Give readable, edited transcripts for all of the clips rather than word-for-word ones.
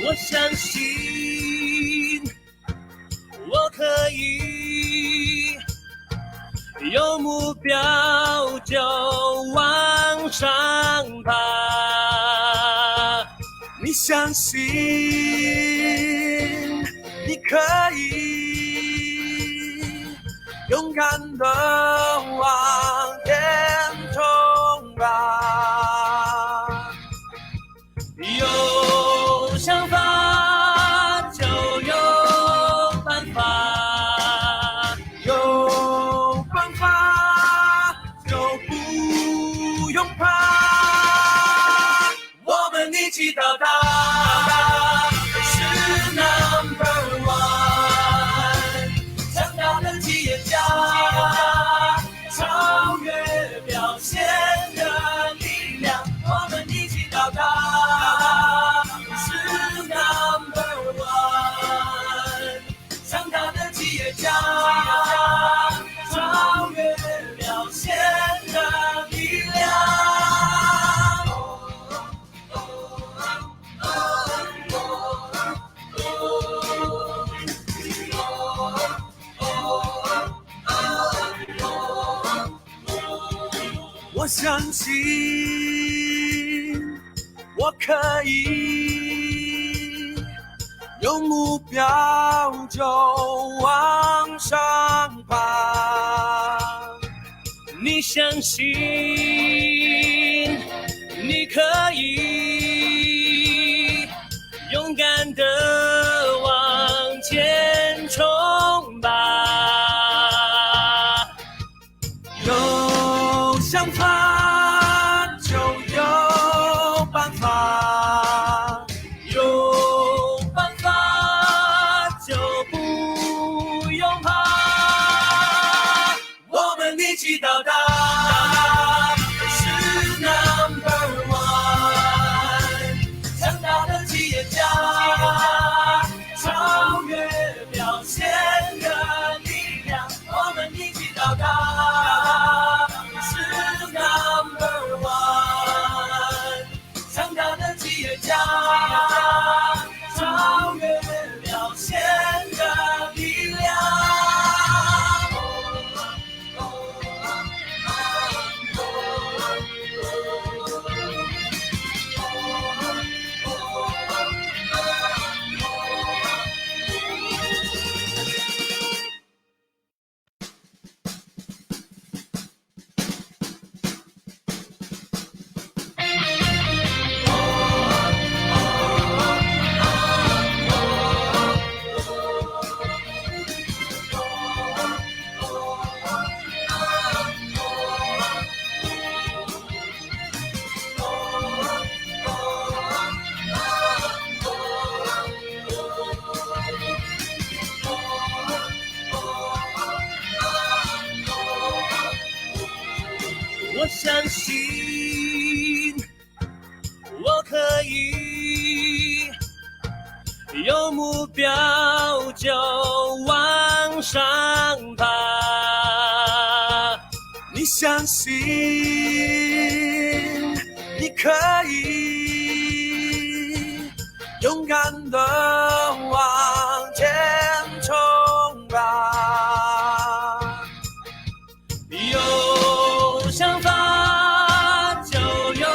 我相信我可以，有目标就往上爬。你相信你可以，勇敢的往前冲吧。有想法就有办法，有办法就不用怕，我们一起到达，是 number one， 强大的企业家，超越表现的力量，我们一起到达，是 number one， 强大的企业家，超越表现的力量。我相信我可以，有目标就往上爬。你相信你可以，勇敢的往前冲吧。有想法就有办法，有办法就不用怕，我们一起到达，是 number one， 强大的企业家，超越表现的力量，我们一起到达，是 number one， 强大的企业家，超越表现的力量。我相信我可以，有目标就往上爬。你相信你可以，勇敢的往前冲吧。有想法就有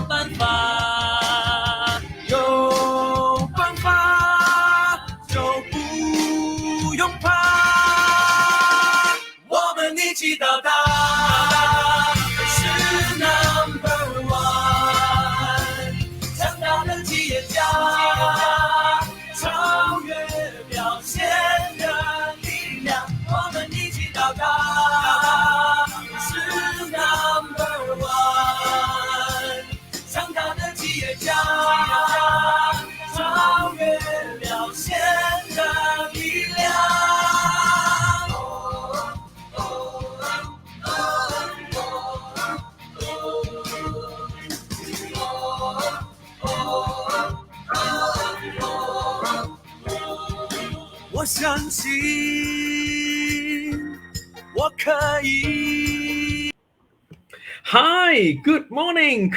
办法，有办法就不用怕，我们一起到达，是 number one， 强大的企业家，超越表现的力量，我们一起到达，是 number one， 强大的企业家，超越表现的力量。我相信我可以。Hi, good morning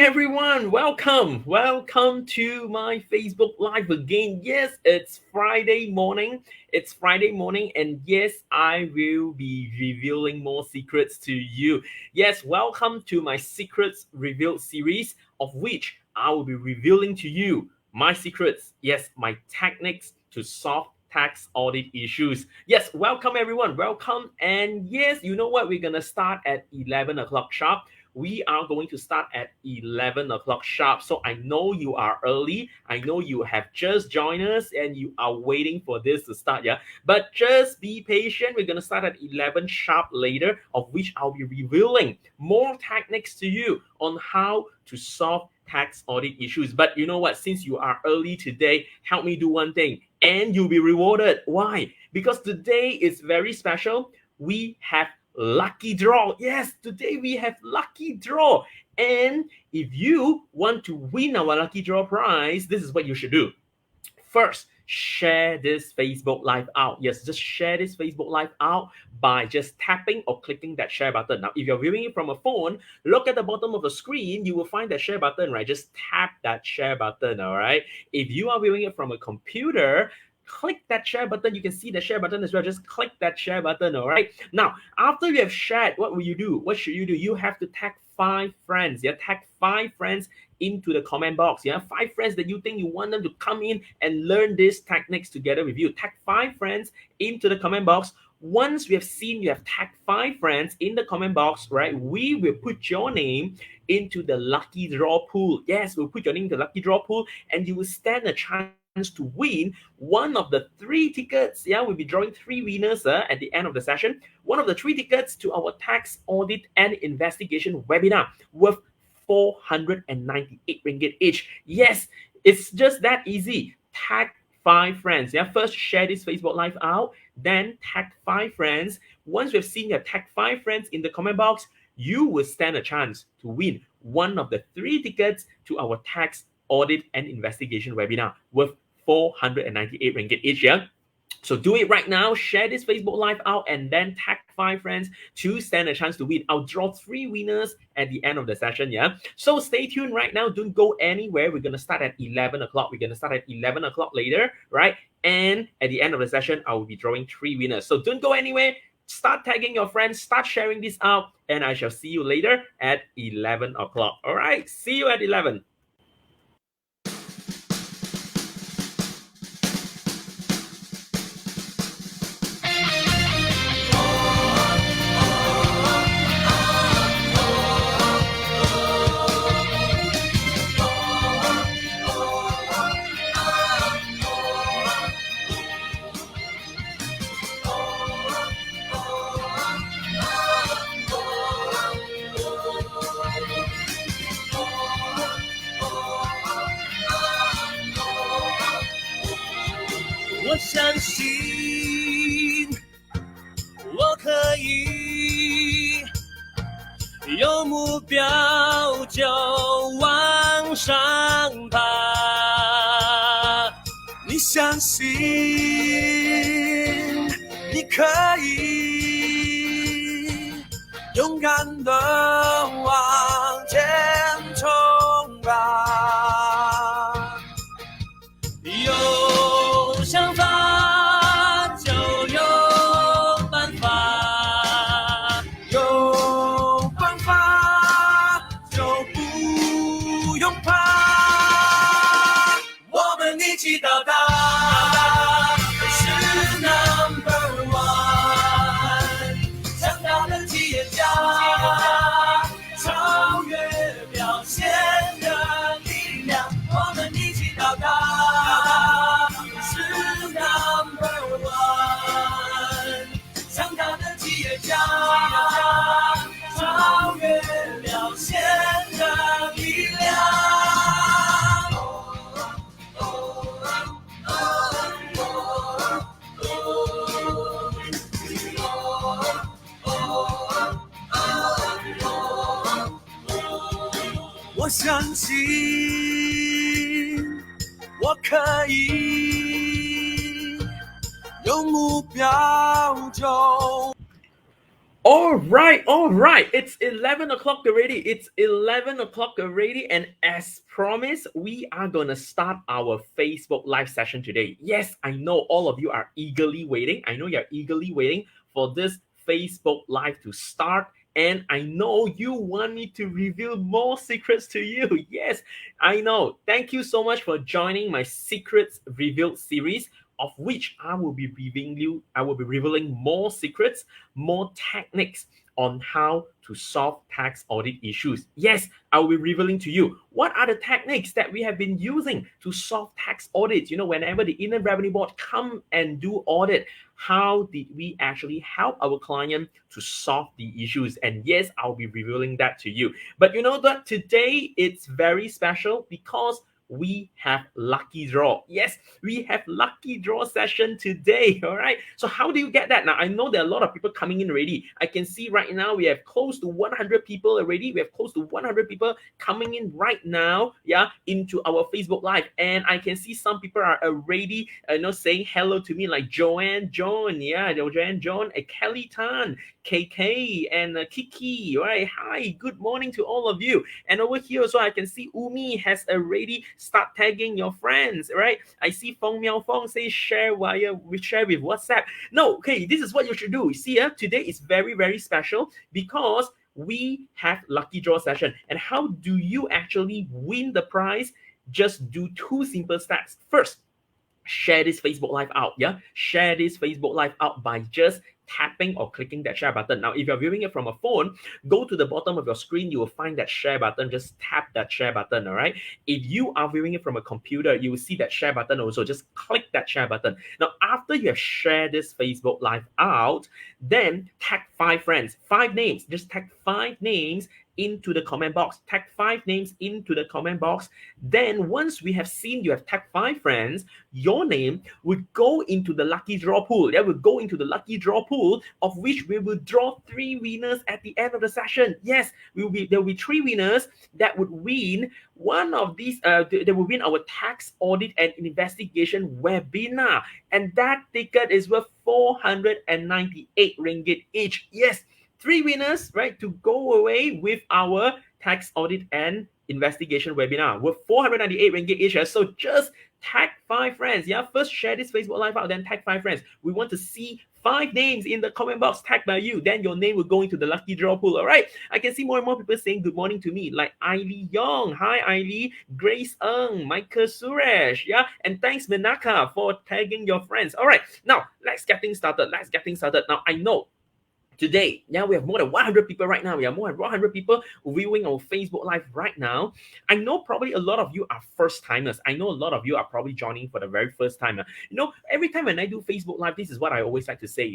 everyone. Welcome to my Facebook Live again. Yes, it's Friday morning. And yes, I will be revealing more secrets to you. Yes, welcome to my Secrets Revealed series, of which I will be revealing to you my secrets. Yes, my techniques to solve tax audit issues. Yes, welcome everyone. Welcome. And yes, you know what? We're going to start at 11 o'clock sharp. We are going to start at 11 o'clock sharp. So I know you are early. I know you have just joined us and you are waiting for this to start. Yeah. But just be patient. We're going to start at 11 sharp later, of which I'll be revealing more techniques to you on how to solve tax audit issues. But you know what? Since you are early today, help me do one thing and you'll be rewarded. Why? Because today is very special. We have lucky draw. Yes, today we have lucky draw. And if you want to win our lucky draw prize, this is what you should do. First, share this Facebook Live out. Yes, just share this Facebook Live out by just tapping or clicking that share button. Now, if you're viewing it from a phone, look at the bottom of the screen. You will find that share button, right? Just tap that share button, all right? If you are viewing it from a computer, click that share button. You can see the share button as well. Just click that share button, all right? Now, after you have shared, what will you do? What should you do? You have to tag 5 friends. Yeah, tag 5 friends into the comment box. Yeah, 5 friends that you think you want them to come in and learn these techniques together with you. Tag 5 friends into the comment box. Once we have seen you have tagged 5 friends in the comment box, right, we will put your name into the lucky draw pool. Yes, we'll put your name into the lucky draw pool and you will stand a chance to win one of the 3 tickets. Yeah, we'll be drawing 3 winners at the end of the session. One of the 3 tickets to our tax audit and investigation webinar worth 498 ringgit each. Yes, it's just that easy. Tag 5 friends. Yeah, first share this Facebook Live out, then tag 5 friends. Once we've seen your tag 5 friends in the comment box, you will stand a chance to win one of the 3 tickets to our tax audit and investigation webinar worth 498 ringgit each. Yeah. So do it right now. Share this Facebook Live out and then tag 5 friends to stand a chance to win. I'll draw 3 winners at the end of the session. Yeah. So stay tuned right now. Don't go anywhere. We're going to start at 11 o'clock. We're going to start at 11 o'clock later, right? And at the end of the session, I will be drawing 3 winners. So don't go anywhere. Start tagging your friends. Start sharing this out. And I shall see you later at 11 o'clock. All right. See you at 11.我相信我可以，有目标就往上爬。你相信你可以，勇敢的往前冲吧。有想法就有办法，有办法就不用怕，我们一起到达，是 number one， 强大的企业家，超越表现的力量，我们一起到达，是 number one， 强大的企业家，超越表现的力量。我相信我可以，有目标就。All right. It's 11 o'clock already. It's 11 o'clock already. And as promised, we are going to start our Facebook live session today. Yes, I know all of you are eagerly waiting. I know you're eagerly waiting for this Facebook live to start. And I know you want me to reveal more secrets to you. Yes, I know. Thank you so much for joining my Secrets Revealed series, of which I will be revealing more secrets, more techniques on how to solve tax audit issues. Yes, I will be revealing to you what are the techniques that we have been using to solve tax audits. Whenever the Inland Revenue Board come and do audit, how did we actually help our client to solve the issues? And yes, I'll be revealing that to you. But you know that today it's very special because we have lucky draw. Yes, we have lucky draw session today. All right. So how do you get that? Now, I know there are a lot of people coming in already. I can see right now we have close to 100 people already. We have close to 100 people coming in right now, into our Facebook Live. And I can see some people are already, saying hello to me, like Joanne John, Kelly Tan, KK, and Kiki. All right. Hi, good morning to all of you. And over here also, I can see Umi has already start tagging your friends, right? I see Fong Miao Fong say share with WhatsApp. No, okay, this is what you should do. You see, today is very, very special because we have lucky draw session. And how do you actually win the prize? Just do two simple steps. First, share this Facebook Live out. Share this Facebook Live out by just tapping or clicking that share button. Now, if you're viewing it from a phone, go to the bottom of your screen, you will find that share button. Just tap that share button, all right? If you are viewing it from a computer, you will see that share button also. Just click that share button. Now, after you have shared this Facebook Live out, then tag 5 friends, 5 names. Just tag 5 names into the comment box. Tag 5 names into the comment box. Then once we have seen you have tagged 5 friends, your name will go into the lucky draw pool. That will go into the lucky draw pool, of which we will draw 3 winners at the end of the session. Yes, there will be 3 winners that would win one of these. They will win our tax audit and investigation webinar, and that ticket is worth 498 ringgit each. Yes, 3 winners, right, to go away with our tax audit and investigation webinar worth 498 ringgit each. So just tag 5 friends. First share this Facebook Live out, then tag 5 friends. We want to see 5 names in the comment box tagged by you. Then your name will go into the lucky draw pool. All right. I can see more and more people saying good morning to me, like Ailey Yong. Hi, Ailey. Grace Ng, Michael Suresh. And thanks, Menaka, for tagging your friends. All right. Now, let's getting started. Now, I know today, we have more than 100 people right now. We have more than 100 people viewing our Facebook Live right now. I know probably a lot of you are first timers. I know a lot of you are probably joining for the very first time. Every time when I do Facebook Live, this is what I always like to say,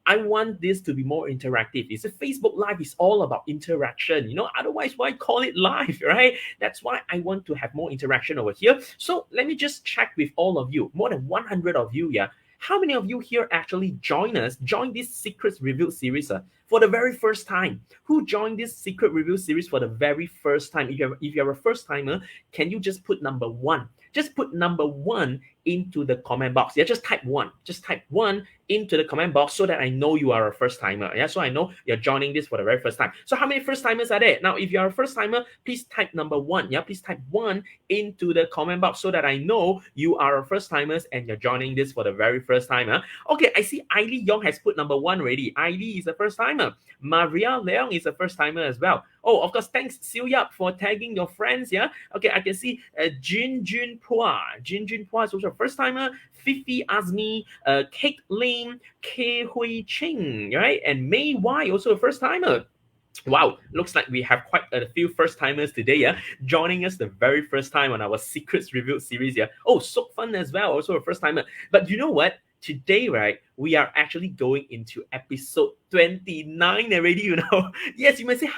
I want this to be more interactive. It's a Facebook Live is all about interaction, otherwise why call it live, right? That's why I want to have more interaction over here. So let me just check with all of you, more than 100 of you, how many of you here actually join this Secrets Revealed series for the very first time? Who joined this Secret Review series for the very first time? If you're a first timer, can you just put number 1? Just put number 1 into the comment box. Just type 1. Just type 1 into the comment box so that I know you are a first timer. So I know you're joining this for the very first time. So how many first timers are there? Now, if you're a first timer, please type number 1. Please type 1 into the comment box so that I know you are a first timers and you're joining this for the very first time. Okay, I see Ailey Yong has put number 1 already. Ailey is a first timer. Maria Leong is a first timer as well. Oh, of course, thanks Siu Yap for tagging your friends. Okay, I can see Jin Jun Pua. Jin Jun Pua is also a first timer. Fifi Azmi, Kate Lim, K Hui Ching, right? And Mei Y, also a first timer. Wow, looks like we have quite a few first timers today, joining us the very first time on our Secrets Revealed series. Oh, Sok Fun as well, also a first timer. But you know what? Today, right, we are actually going into episode 29 already, Yes, you might say,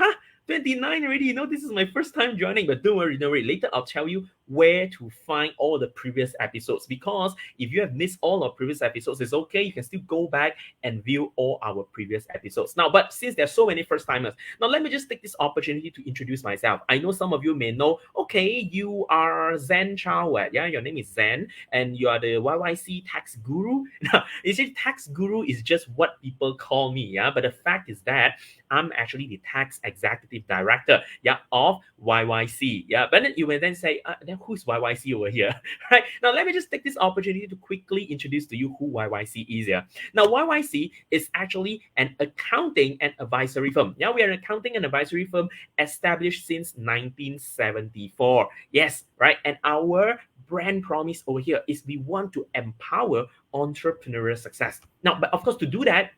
29 already, this is my first time joining, but don't worry. Later I'll tell you where to find all the previous episodes, because if you have missed all our previous episodes, it's okay. You can still go back and view all our previous episodes. Now, but since there's so many first timers, now let me just take this opportunity to introduce myself. I know some of you may know, okay, you are Zen Chow, yeah, your name is Zen, and you are the YYC tax guru. Now, you see, tax guru is just what people call me, yeah, but the fact is that I'm actually the tax executive director, yeah, of YYC, yeah. But then you may then say, then who's YYC over here, right? Now, let me just take this opportunity to quickly introduce to you who YYC is here. Now, YYC is actually an accounting and advisory firm. Yeah, we are an accounting and advisory firm established since 1974. Yes, right. And our brand promise over here is we want to empower entrepreneurial success. Now, but of course, to do that,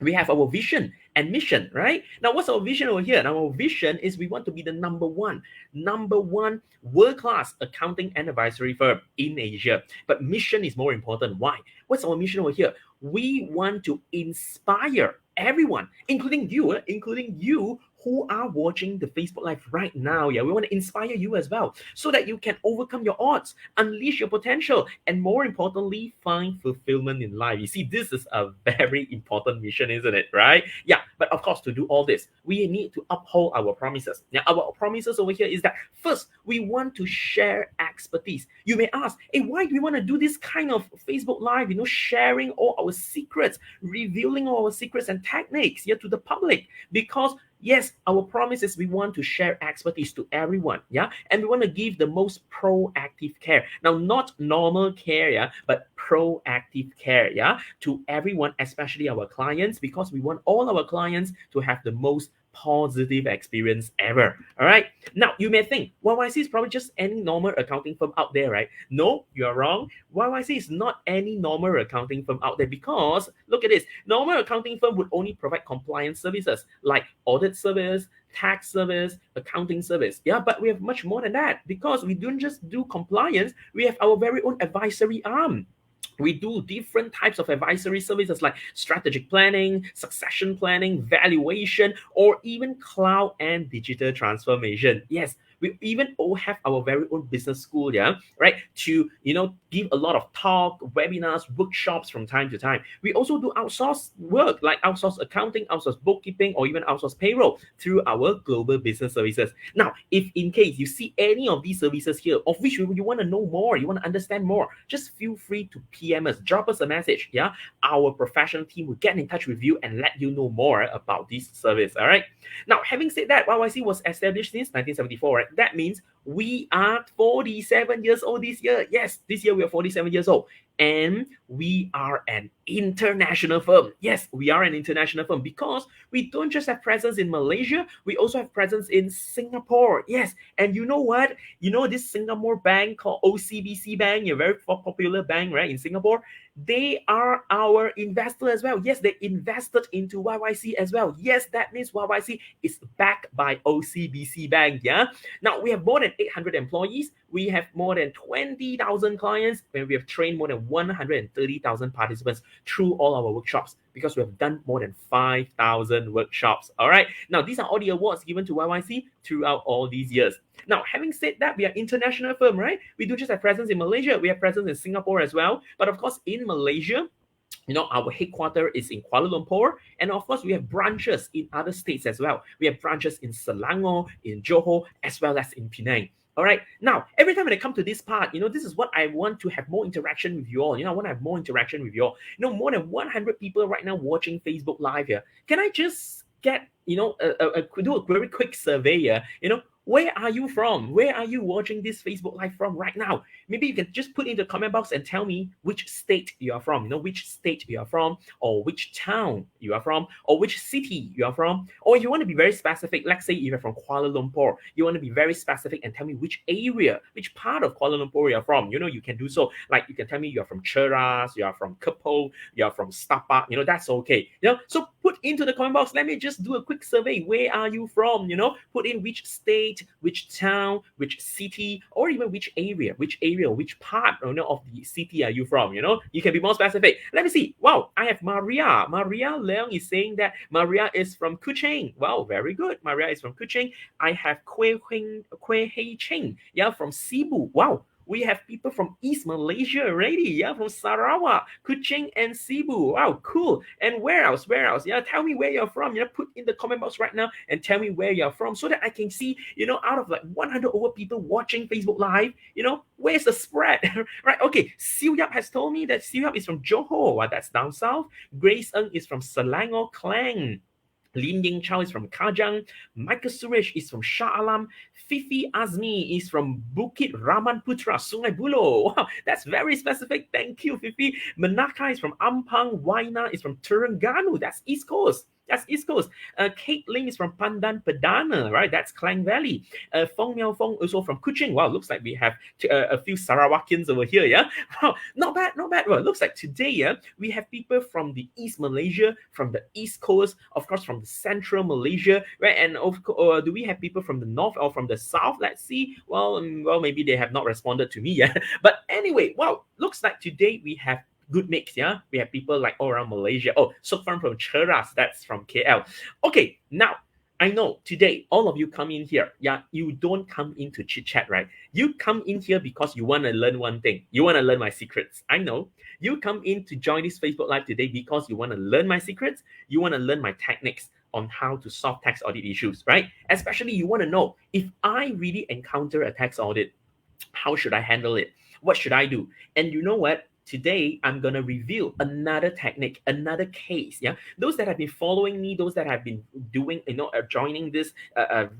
we have our vision and mission, right? Now, what's our vision over here? Now, our vision is we want to be the number one world-class accounting and advisory firm in Asia. But mission is more important. Why? What's our mission over here? We want to inspire everyone, including you who are watching the Facebook Live right now. Yeah, we want to inspire you as well, so that you can overcome your odds, unleash your potential, and more importantly, find fulfillment in life. You see, this is a very important mission, isn't it? Right? Yeah, but of course, to do all this, we need to uphold our promises. Now, our promises over here is that first, we want to share expertise. You may ask, hey, why do we want to do this kind of Facebook Live? Sharing all our secrets, revealing all our secrets and techniques here to the public, because yes, our promise is we want to share expertise to everyone, yeah, and we want to give the most proactive care. Now, not normal care, yeah, but proactive care, yeah, to everyone, especially our clients, because we want all our clients to have the most positive experience ever. All right. Now, you may think YYC is probably just any normal accounting firm out there, right? No, you're wrong. YYC is not any normal accounting firm out there, because look at this. Normal accounting firm would only provide compliance services like audit service, tax service, accounting service. Yeah, but we have much more than that, because we don't just do compliance. We have our very own advisory arm. We do different types of advisory services like strategic planning, succession planning, valuation, or even cloud and digital transformation. Yes, we even all have our very own business school, yeah, right? To, give a lot of talk, webinars, workshops from time to time. We also do outsourced work like outsourced accounting, outsourced bookkeeping, or even outsourced payroll through our global business services. Now, if in case you see any of these services here, of which you want to know more, you want to understand more, just feel free to PM us, drop us a message, yeah? Our professional team will get in touch with you and let you know more about this service, all right? Now, having said that, YYC was established since 1974, right? That means we are 47 years old this year. Yes, this year we are 47 years old. And we are an international firm. Yes, we are an international firm, because we don't just have presence in Malaysia, we also have presence in Singapore. Yes, and you know what? This Singapore bank called OCBC Bank, a very popular bank, right, in Singapore. They are our investor as well. Yes, they invested into YYC as well. Yes, that means YYC is backed by OCBC Bank. Yeah. Now, we have more than 800 employees. We have more than 20,000 clients, and we have trained more than 130,000 participants through all our workshops, because we have done more than 5,000 workshops. All right. Now, these are all the awards given to YYC throughout all these years. Now, having said that, we are international firm, right? We do just have presence in Malaysia. We have presence in Singapore as well. But of course, in Malaysia, our headquarters is in Kuala Lumpur. And of course, we have branches in other states as well. We have branches in Selangor, in Johor, as well as in Penang. All right. Now, every time when I come to this part, this is what I want to have more interaction with you all. I want to have more interaction with you all. More than 100 people right now watching Facebook Live here. Can I just get, do a very quick survey here? Where are you from? Where are you watching this Facebook Live from right now? Maybe you can just put in the comment box and tell me which state you are from, which state you are from, or which town you are from, or which city you are from. Or you want to be very specific, let's say if you're from Kuala Lumpur, you want to be very specific and tell me which area, which part of Kuala Lumpur you are from. You can do so. Like you can tell me you're from Cheras, you are from Keppel, you are from Setapak, that's okay. So put into the comment box, let me just do a quick survey. Where are you from? Put in which state, state, which town, which city, or even which area, which part of the city are you from? You can be more specific. Let me see. Wow, I have Maria. Maria Leong is saying that Maria is from Kuching. Wow, very good. Maria is from Kuching. I have Kwe Hei Cheng, from Cebu. Wow. We have people from East Malaysia already, from Sarawak, Kuching, and Cebu. Wow, cool. And where else? Tell me where you're from. Put in the comment box right now and tell me where you're from so that I can see, out of like 100 over people watching Facebook Live, where's the spread? Right, okay. Siu Yap has told me that Siu Yap is from Johor. Wow, that's down south. Grace Ng is from Selangor Klang. Lin Ying Chow is from Kajang. Michael Suresh is from Shah Alam. Fifi Azmi is from Bukit Raman Putra, Sungai Buloh. Wow, that's very specific. Thank you, Fifi. Manaka is from Ampang. Waina is from Terengganu. That's East Coast. Kate Lim is from Pandan Padana, right? That's Klang Valley. Fong Miao Fong also from Kuching. Wow, looks like we have a few Sarawakians over here, yeah? Wow, not bad. Well, looks like today, we have people from the East Malaysia, from the East Coast, of course, from the Central Malaysia, right? And do we have people from the North or from the South? Let's see. Well, maybe they have not responded to me yet. But anyway, wow, looks like today we have good mix, yeah? We have people like all around Malaysia. Oh, Sukfan from Cheras, that's from KL. Okay, now, I know today, all of you come in here, yeah? You don't come in to chit-chat, right? You come in here because you want to learn one thing. You want to learn my secrets. I know. You come in to join this Facebook Live today because you want to learn my secrets. You want to learn my techniques on how to solve tax audit issues, right? Especially you want to know, if I really encounter a tax audit, how should I handle it? What should I do? And you know what? Today, I'm going to review another technique, another case. Yeah, those that have been following me, those that have been doing, joining this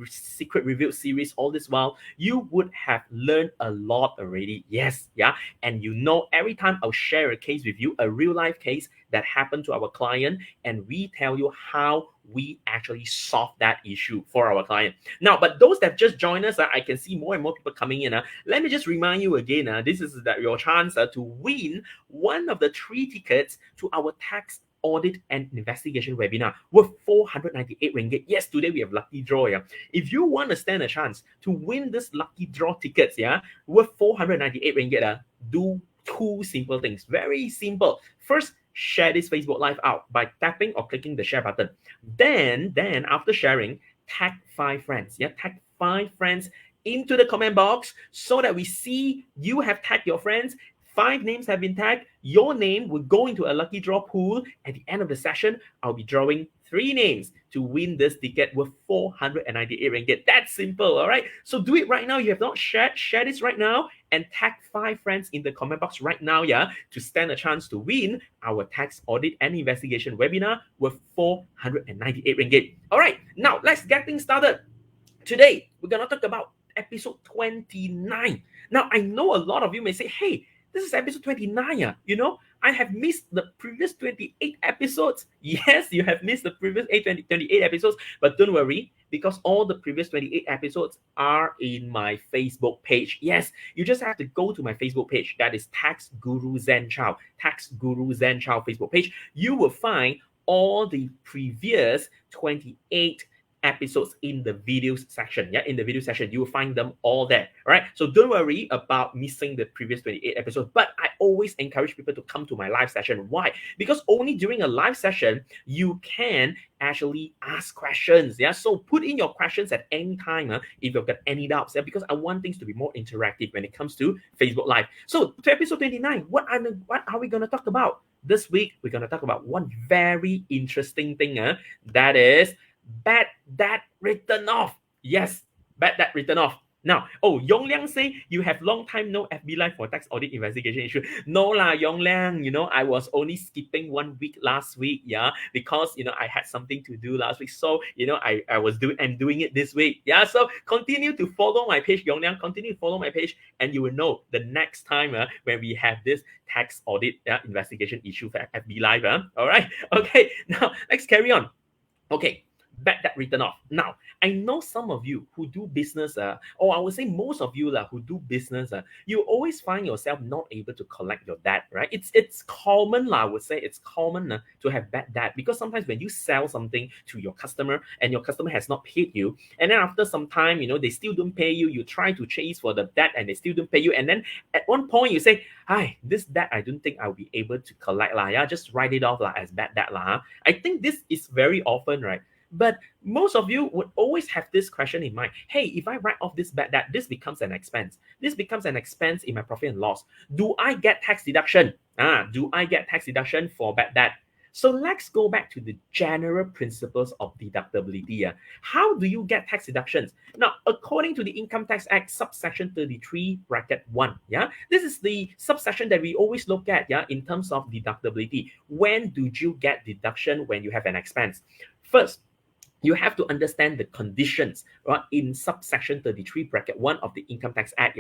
secret review series all this while, you would have learned a lot already. Yes, yeah. And every time I'll share a case with you, a real life case that happened to our client, and we tell you how we actually solve that issue for our client. Now, but those that just joined us, I can see more and more people coming in. Let me just remind you again, this is your chance to win one of the 3 tickets to our tax audit and investigation webinar worth 498 ringgit. Yes, today we have lucky draw. Yeah, if you want to stand a chance to win this lucky draw tickets, worth 498 ringgit, do 2 simple things. Very simple. First, share this Facebook Live out by tapping or clicking the share button. Then after sharing, tag 5 friends. Yeah, tag 5 friends into the comment box so that we see you have tagged your friends. 5 names have been tagged. Your name will go into a lucky draw pool. At the end of the session, I'll be drawing 3 names to win this ticket worth 498 ringgit. That's simple, all right? So do it right now. You have not shared, share this right now and tag 5 friends in the comment box right now, to stand a chance to win our tax audit and investigation webinar worth 498 ringgit. All right, now let's get things started. Today, we're going to talk about episode 29. Now, I know a lot of you may say, hey, this is episode 29. I have missed the previous 28 episodes. Yes, you have missed the previous 28 episodes, but don't worry, because all the previous 28 episodes are in my Facebook page. Yes, you just have to go to my Facebook page. That is Tax Guru Zen Chow. Tax Guru Zen Chow Facebook page. You will find all the previous 28 episodes in the videos section. Yeah, in the video section, you will find them all there. All right. So don't worry about missing the previous 28 episodes. But I always encourage people to come to my live session. Why? Because only during a live session, you can actually ask questions. Yeah. So put in your questions at any time if you've got any doubts. Yeah, because I want things to be more interactive when it comes to Facebook Live. So to episode 29, what are we going to talk about? This week, we're going to talk about one very interesting thing. That is bad debt written off. Yes, bad debt written off. Now, Yong Liang say you have long time no FB Live for tax audit investigation issue. No lah, Yong Liang, I was only skipping 1 week last week, because, I had something to do last week. So, I'm doing it this week. Yeah, so continue to follow my page, Yong Liang, continue to follow my page, and you will know the next time when we have this tax audit investigation issue for FB Live. All right, okay, now let's carry on. Okay, bad debt written off. Now, I know some of you who do business, or I would say most of you who do business, you always find yourself not able to collect your debt, right? It's common, I would say it's common to have bad debt, because sometimes when you sell something to your customer and your customer has not paid you, and then after some time, they still don't pay you, you try to chase for the debt and they still don't pay you, and then at one point you say, hi, this debt I don't think I'll be able to collect lah, yeah, just write it off as bad debt lah. I think this is very often, right? But most of you would always have this question in mind. Hey, if I write off this bad debt, this becomes an expense. This becomes an expense in my profit and loss. Do I get tax deduction? Do I get tax deduction for bad debt? So let's go back to the general principles of deductibility. How do you get tax deductions? Now, according to the Income Tax Act, subsection 33, bracket 1, this is the subsection that we always look at, in terms of deductibility. When do you get deduction when you have an expense? First, you have to understand the conditions, right, in subsection 33, bracket 1 of the Income Tax Act.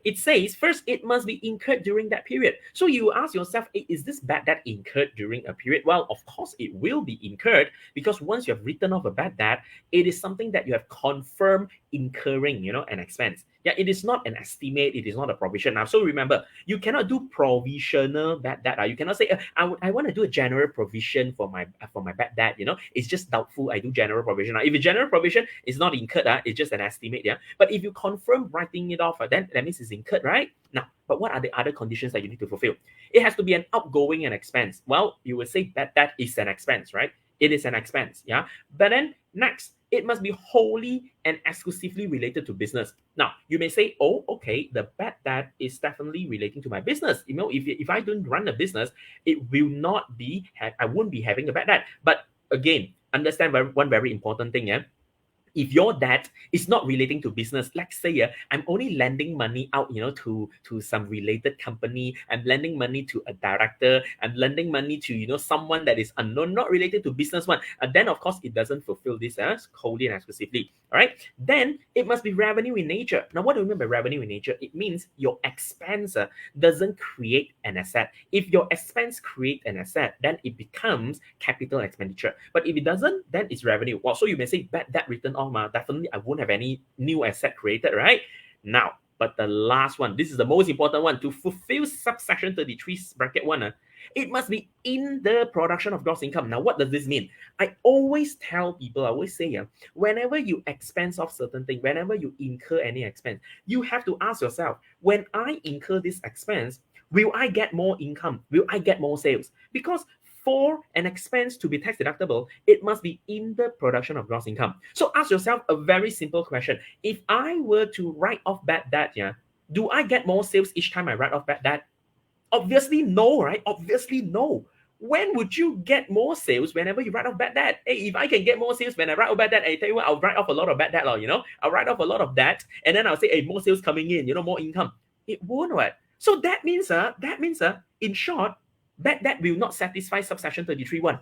It says, first, it must be incurred during that period. So you ask yourself, hey, is this bad debt incurred during a period? Well, of course, it will be incurred, because once you have written off a bad debt, it is something that you have confirmed incurring, an expense. It is not an estimate. It is not a provision. Now, so remember, you cannot do provisional bad debt. You cannot say, I want to do a general provision for my bad debt. It's just doubtful. I do general provision. If a general provision is not incurred, it's just an estimate. But if you confirm writing it off, then that means it's incurred, right? Now, but what are the other conditions that you need to fulfill? It has to be an outgoing and expense. Well, you would say that is an expense, right? It is an expense. But then next, it must be wholly and exclusively related to business. Now, you may say, oh, okay, the bad debt is definitely relating to my business. If I don't run a business, it will not be, I won't be having a bad debt. But again, understand one very important thing. If your debt is not relating to business, let's say I'm only lending money out, to some related company, I'm lending money to a director, I'm lending money to, someone that is unknown, not related to business one, then of course it doesn't fulfill this wholly and exclusively. All right, then it must be revenue in nature. Now, what do we mean by revenue in nature? It means your expense doesn't create an asset. If your expense create an asset, then it becomes capital expenditure. But if it doesn't, then it's revenue. Well, so you may say bad debt written off, definitely I won't have any new asset created, right? Now, but the last one, this is the most important one, to fulfill subsection 33, bracket 1, it must be in the production of gross income. Now, what does this mean? I always tell people, I always say, whenever you expense off certain thing, whenever you incur any expense, you have to ask yourself, when I incur this expense, will I get more income? Will I get more sales? Because for an expense to be tax deductible, it must be in the production of gross income. So ask yourself a very simple question. If I were to write off bad debt, do I get more sales each time I write off bad debt? Obviously no, right? Obviously no. When would you get more sales whenever you write off bad debt? Hey, if I can get more sales when I write off bad debt, I tell you what, I'll write off a lot of bad debt, I'll write off a lot of debt, and then I'll say, hey, more sales coming in, more income. It won't, right? So that means, in short, bad debt will not satisfy subsection 33.1.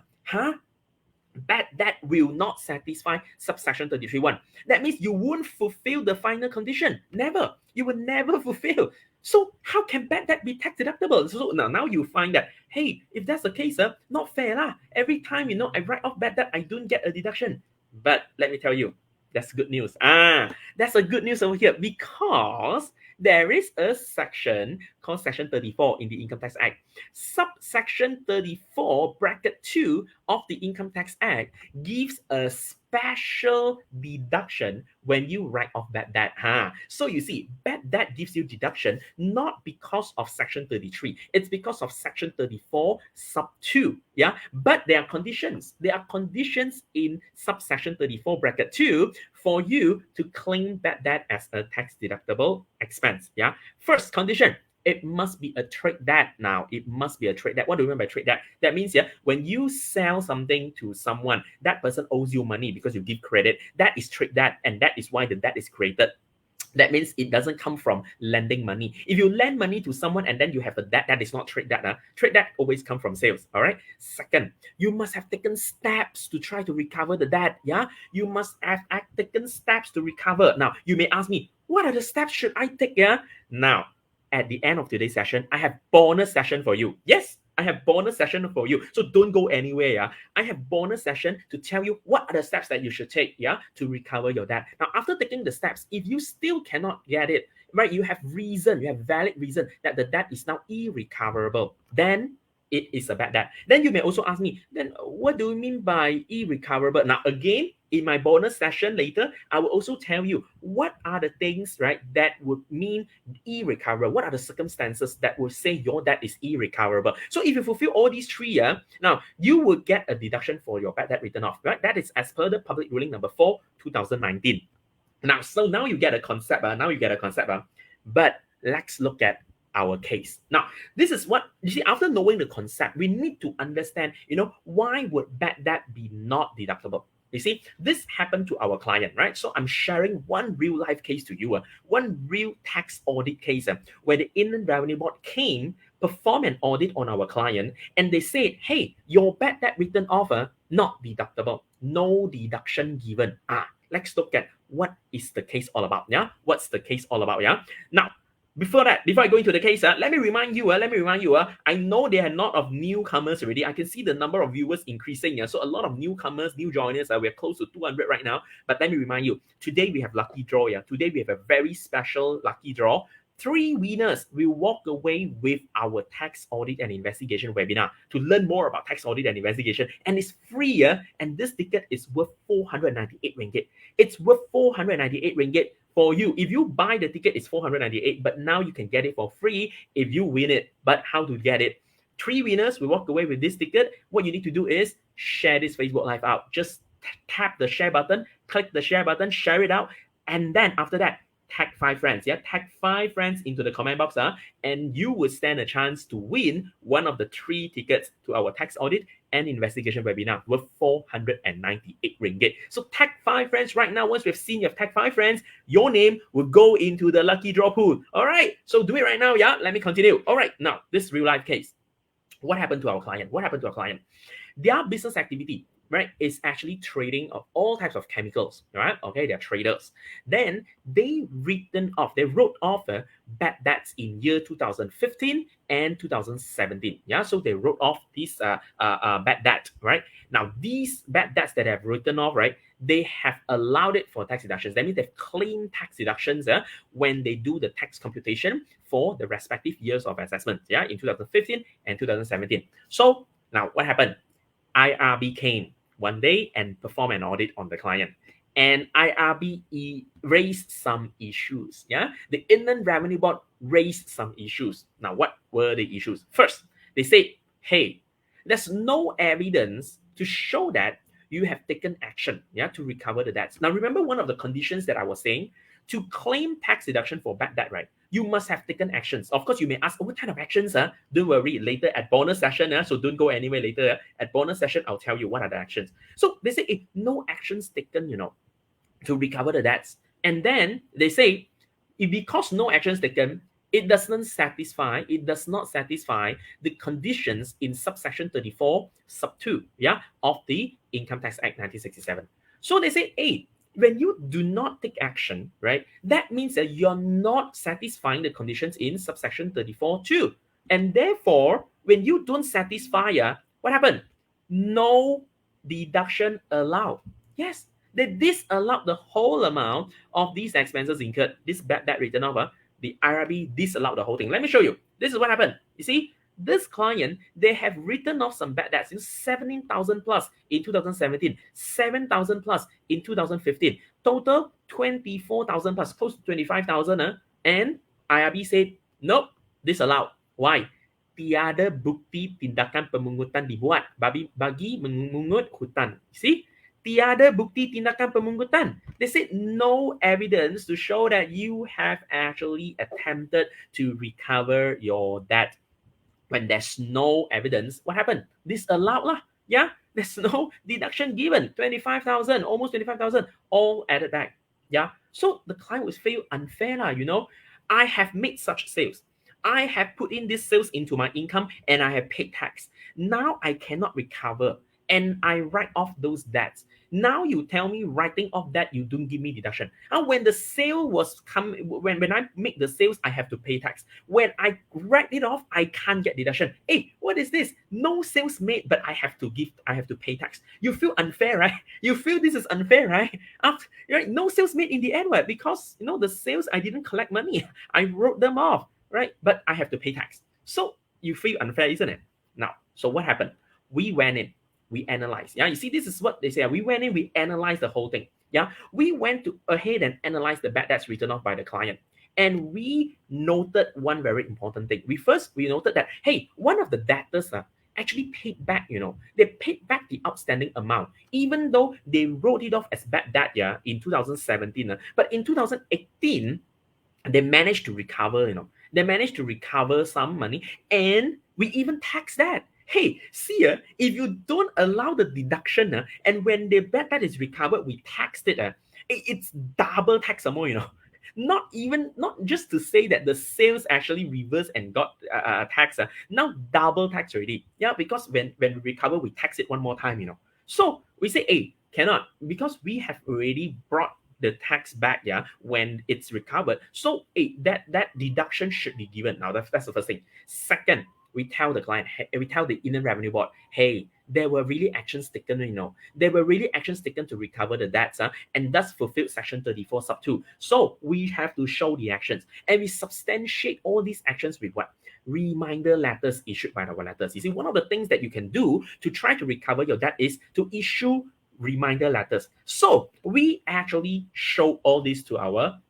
Bad debt will not satisfy subsection 33.1. That means you won't fulfill the final condition. Never. You will never fulfill. So how can bad debt be tax deductible? So now you find that, hey, if that's the case, not fair lah. Every time, I write off bad debt, I don't get a deduction. But let me tell you, that's good news. That's a good news over here, because there is a section called Section 34 in the Income Tax Act. Subsection 34, bracket 2 of the Income Tax Act gives a special deduction when you write off bad debt. So you see, bad debt gives you deduction not because of Section 33. It's because of Section 34, sub 2. But there are conditions. There are conditions in subsection 34, bracket 2 for you to claim bad debt as a tax deductible expense. First condition, it must be a trade debt. Now, it must be a trade debt. What do we mean by trade debt? That means, when you sell something to someone, that person owes you money because you give credit. That is trade debt, and that is why the debt is created. That means it doesn't come from lending money. If you lend money to someone and then you have a debt, that is not trade debt. Trade debt always come from sales. All right. Second, you must have taken steps to try to recover the debt. You must have taken steps to recover. Now, you may ask me, what are the steps should I take? Now, at the end of today's session, I have bonus session for you. Yes, I have bonus session for you. So don't go anywhere. Yeah. I have bonus session to tell you what are the steps that you should take, yeah, to recover your debt. Now, after taking the steps, if you still cannot get it, right, you have valid reason that the debt is now irrecoverable, then it is a bad debt. Then you may also ask me, then what do you mean by irrecoverable? Now, again, in my bonus session later, I will also tell you what are the things, right, that would mean irrecoverable. What are the circumstances that will say your debt is irrecoverable? So if you fulfill all these three, now you will get a deduction for your bad debt written off, right? That is as per the public ruling number 4, 2019. Now you get a concept, but let's look at our case. Now, this is what, you see, after knowing the concept, we need to understand, why would bad debt be not deductible? You see, this happened to our client, right? So I'm sharing one real life case to you, one real tax audit case where the Inland Revenue Board came, perform an audit on our client, and they said, hey, your bad debt written off, not deductible, no deduction given. Let's look at what is the case all about, yeah? What's the case all about, yeah? Now, before I go into the case, let me remind you, I know there are a lot of newcomers already. I can see the number of viewers increasing. So a lot of newcomers, new joiners, we're close to 200 right now. But let me remind you, today we have lucky draw. Today we have a very special lucky draw. 3 winners will walk away with our tax audit and investigation webinar to learn more about tax audit and investigation. And it's free, and this ticket is worth 498 ringgit. It's worth 498 ringgit. For you, if you buy the ticket, it's 498, but now you can get it for free if you win it. But how to get it? 3 winners will walk away with this ticket. What you need to do is share this Facebook Live out. Just tap the share button, click the share button, share it out, and then after that, tag 5 friends. Tag 5 friends into the comment box, and you will stand a chance to win one of the 3 tickets to our tax audit and investigation webinar worth 498 ringgit. So tag 5 friends right now. Once we've seen you have tagged 5 friends, your name will go into the lucky draw pool. All right, so do it right now. Let me continue. All right, now this real life case. What happened to our client? Their business activity, right, is actually trading of all types of chemicals, right? Okay, they're traders. Then they wrote off bad debts in year 2015 and 2017. So they wrote off these bad debt, right? Now, these bad debts that have written off, right, they have allowed it for tax deductions. That means they've claimed tax deductions when they do the tax computation for the respective years of assessment, in 2015 and 2017. So now what happened? IRB came one day and performed an audit on the client. And IRB raised some issues. The Inland Revenue Board raised some issues. Now, what were the issues? First, they said, hey, there's no evidence to show that you have taken action to recover the debts. Now, remember one of the conditions that I was saying? To claim tax deduction for bad debt, right? You must have taken actions. Of course, you may ask, what kind of actions? Don't worry, later at bonus session, so don't go anywhere later. At bonus session, I'll tell you what are the actions. So they say, if no actions taken, to recover the debts. And then they say, because no actions taken, it does not satisfy the conditions in subsection 34, sub 2, of the Income Tax Act 1967. So they say, hey, when you do not take action, right, that means that you're not satisfying the conditions in subsection 34 too. And therefore, when you don't satisfy, what happened? No deduction allowed. Yes, they disallowed the whole amount of these expenses incurred. This bad debt written off, the IRB disallowed the whole thing. Let me show you. This is what happened. You see, this client, they have written off some bad debts in 17,000 plus in 2017, 7,000 plus in 2015, total 24,000 plus, close to 25,000. And IRB said, nope, disallowed. Why? Tiada bukti tindakan pemungutan dibuat bagi memungut hutan. See? Tiada bukti tindakan pemungutan. They said no evidence to show that you have actually attempted to recover your debt. When there's no evidence, what happened? Disallowed lah. There's no deduction given. 25,000, almost 25,000, all added back. So the client will feel unfair lah. I have made such sales. I have put in these sales into my income and I have paid tax. Now I cannot recover and I write off those debts. Now you tell me writing off that you don't give me deduction. And when the sale was when I make the sales, I have to pay tax. When I write it off, I can't get deduction. Hey, what is this? No sales made, but I have to pay tax. You feel unfair, right? You feel this is unfair, right? After, right? No sales made in the end, right? Because the sales I didn't collect money. I wrote them off, right? But I have to pay tax. So you feel unfair, isn't it? Now, so what happened? We went in, we analyzed. Yeah, you see, this is what they say. We went in, we analyzed the whole thing. Yeah, we went ahead and analyzed the bad debts written off by the client. And we noted one very important thing. We noted that, hey, one of the debtors actually paid back, they paid back the outstanding amount, even though they wrote it off as bad debt, in 2017. But in 2018, they managed to recover, they managed to recover some money, and we even tax that. Hey, see, if you don't allow the deduction, and when the bad debt is recovered, we taxed it, it's double tax some more, Not just to say that the sales actually reversed and got taxed, now double tax already. Yeah, because when we recover, we tax it one more time, So we say, hey, cannot, because we have already brought the tax back, when it's recovered. So that deduction should be given. Now that's the first thing. Second, we tell the client, we tell the Inland Revenue Board, hey, there were really actions taken, there were really actions taken to recover the debts, and thus fulfilled Section 34 sub 2. So we have to show the actions, and we substantiate all these actions with what? Reminder letters issued by our letters. You see, one of the things that you can do to try to recover your debt is to issue reminder letters. So we actually show all this to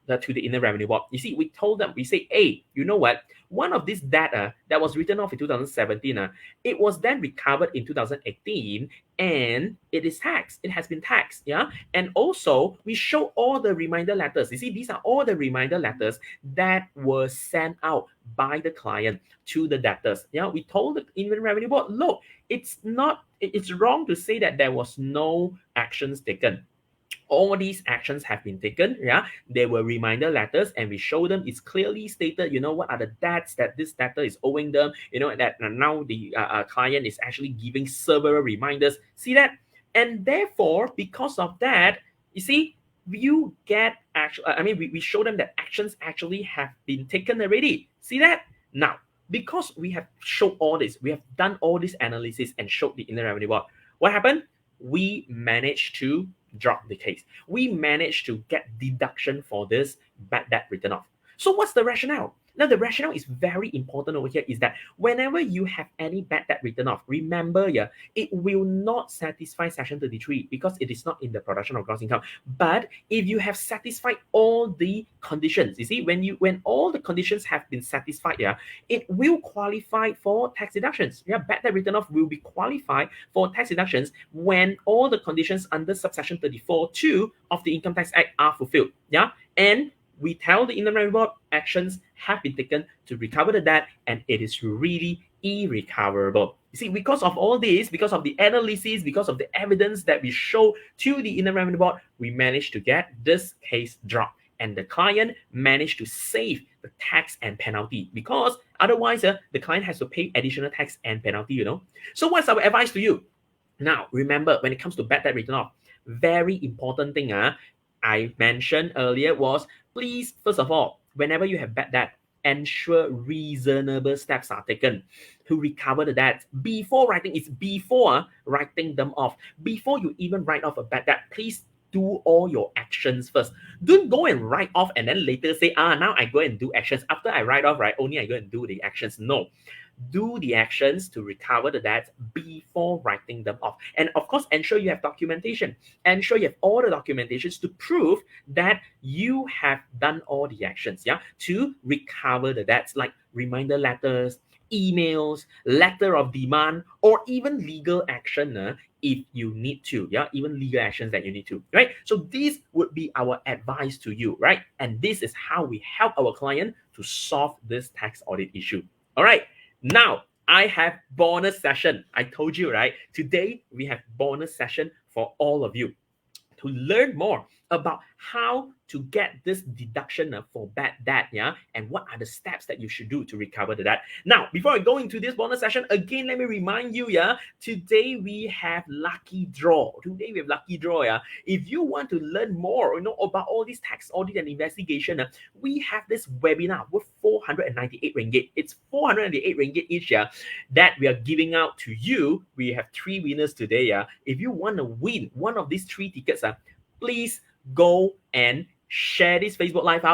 the Inland Revenue Board. You see, we told them, we say, hey, you know what? One of this data that was written off in 2017, it was then recovered in 2018, and it is taxed. It has been taxed, yeah? And also, we show all the reminder letters. You see, these are all the reminder letters that were sent out by the client to the debtors. Yeah, we told the Inland Revenue Board, look, it's wrong to say that there was no actions taken. All these actions have been taken. Yeah, there were reminder letters, and we show them. It's clearly stated, what are the debts that this debtor is owing them. That now the client is actually giving several reminders. See that? And therefore, because of that, you see, you get we show them that actions actually have been taken already. See that? Now, because we have showed all this, we have done all this analysis and showed the Inland Revenue Board, what happened? We managed to drop the case. We managed to get deduction for this bad debt written off. So what's the rationale? Now, the rationale is very important over here, is that whenever you have any bad debt written off, remember, it will not satisfy Section 33 because it is not in the production of gross income. But if you have satisfied all the conditions, you see, when all the conditions have been satisfied, it will qualify for tax deductions. Bad debt written off will be qualified for tax deductions when all the conditions under subsection 34(2) of the Income Tax Act are fulfilled. And we tell the Inland Revenue Board actions have been taken to recover the debt, and it is really irrecoverable. You see, because of all this, because of the analysis, because of the evidence that we show to the Inland Revenue Board, we managed to get this case dropped, and the client managed to save the tax and penalty, because otherwise the client has to pay additional tax and penalty. So what's our advice to you? Now, remember, when it comes to bad debt written off, very important thing I mentioned earlier was, please, first of all, whenever you have bad debt, ensure reasonable steps are taken to recover the debt before writing them off. Before you even write off a bad debt, please do all your actions first. Don't go and write off and then later say, now I go and do actions. After I write off, only I go and do the actions. No. Do the actions to recover the debt before writing them off. And of course, ensure you have documentation. Ensure you have all the documentations to prove that you have done all the actions, to recover the debts, like reminder letters, emails, letter of demand, or even legal action if you need to, even legal actions that you need to, right? So this would be our advice to you, right? And this is how we help our client to solve this tax audit issue. All right. Now, I have bonus session. I told you, right? Today, we have bonus session for all of you to learn more about how to get this deduction for bad debt, yeah, and what are the steps that you should do to recover the debt. Now, before I go into this bonus session, again, let me remind you, yeah, today we have lucky draw. Yeah. If you want to learn more, about all these tax audit and investigation, we have this webinar with 498 ringgit. It's 498 ringgit each, yeah, that we are giving out to you. We have 3 winners today, yeah. If you want to win one of these 3 tickets, please go and share this Facebook Live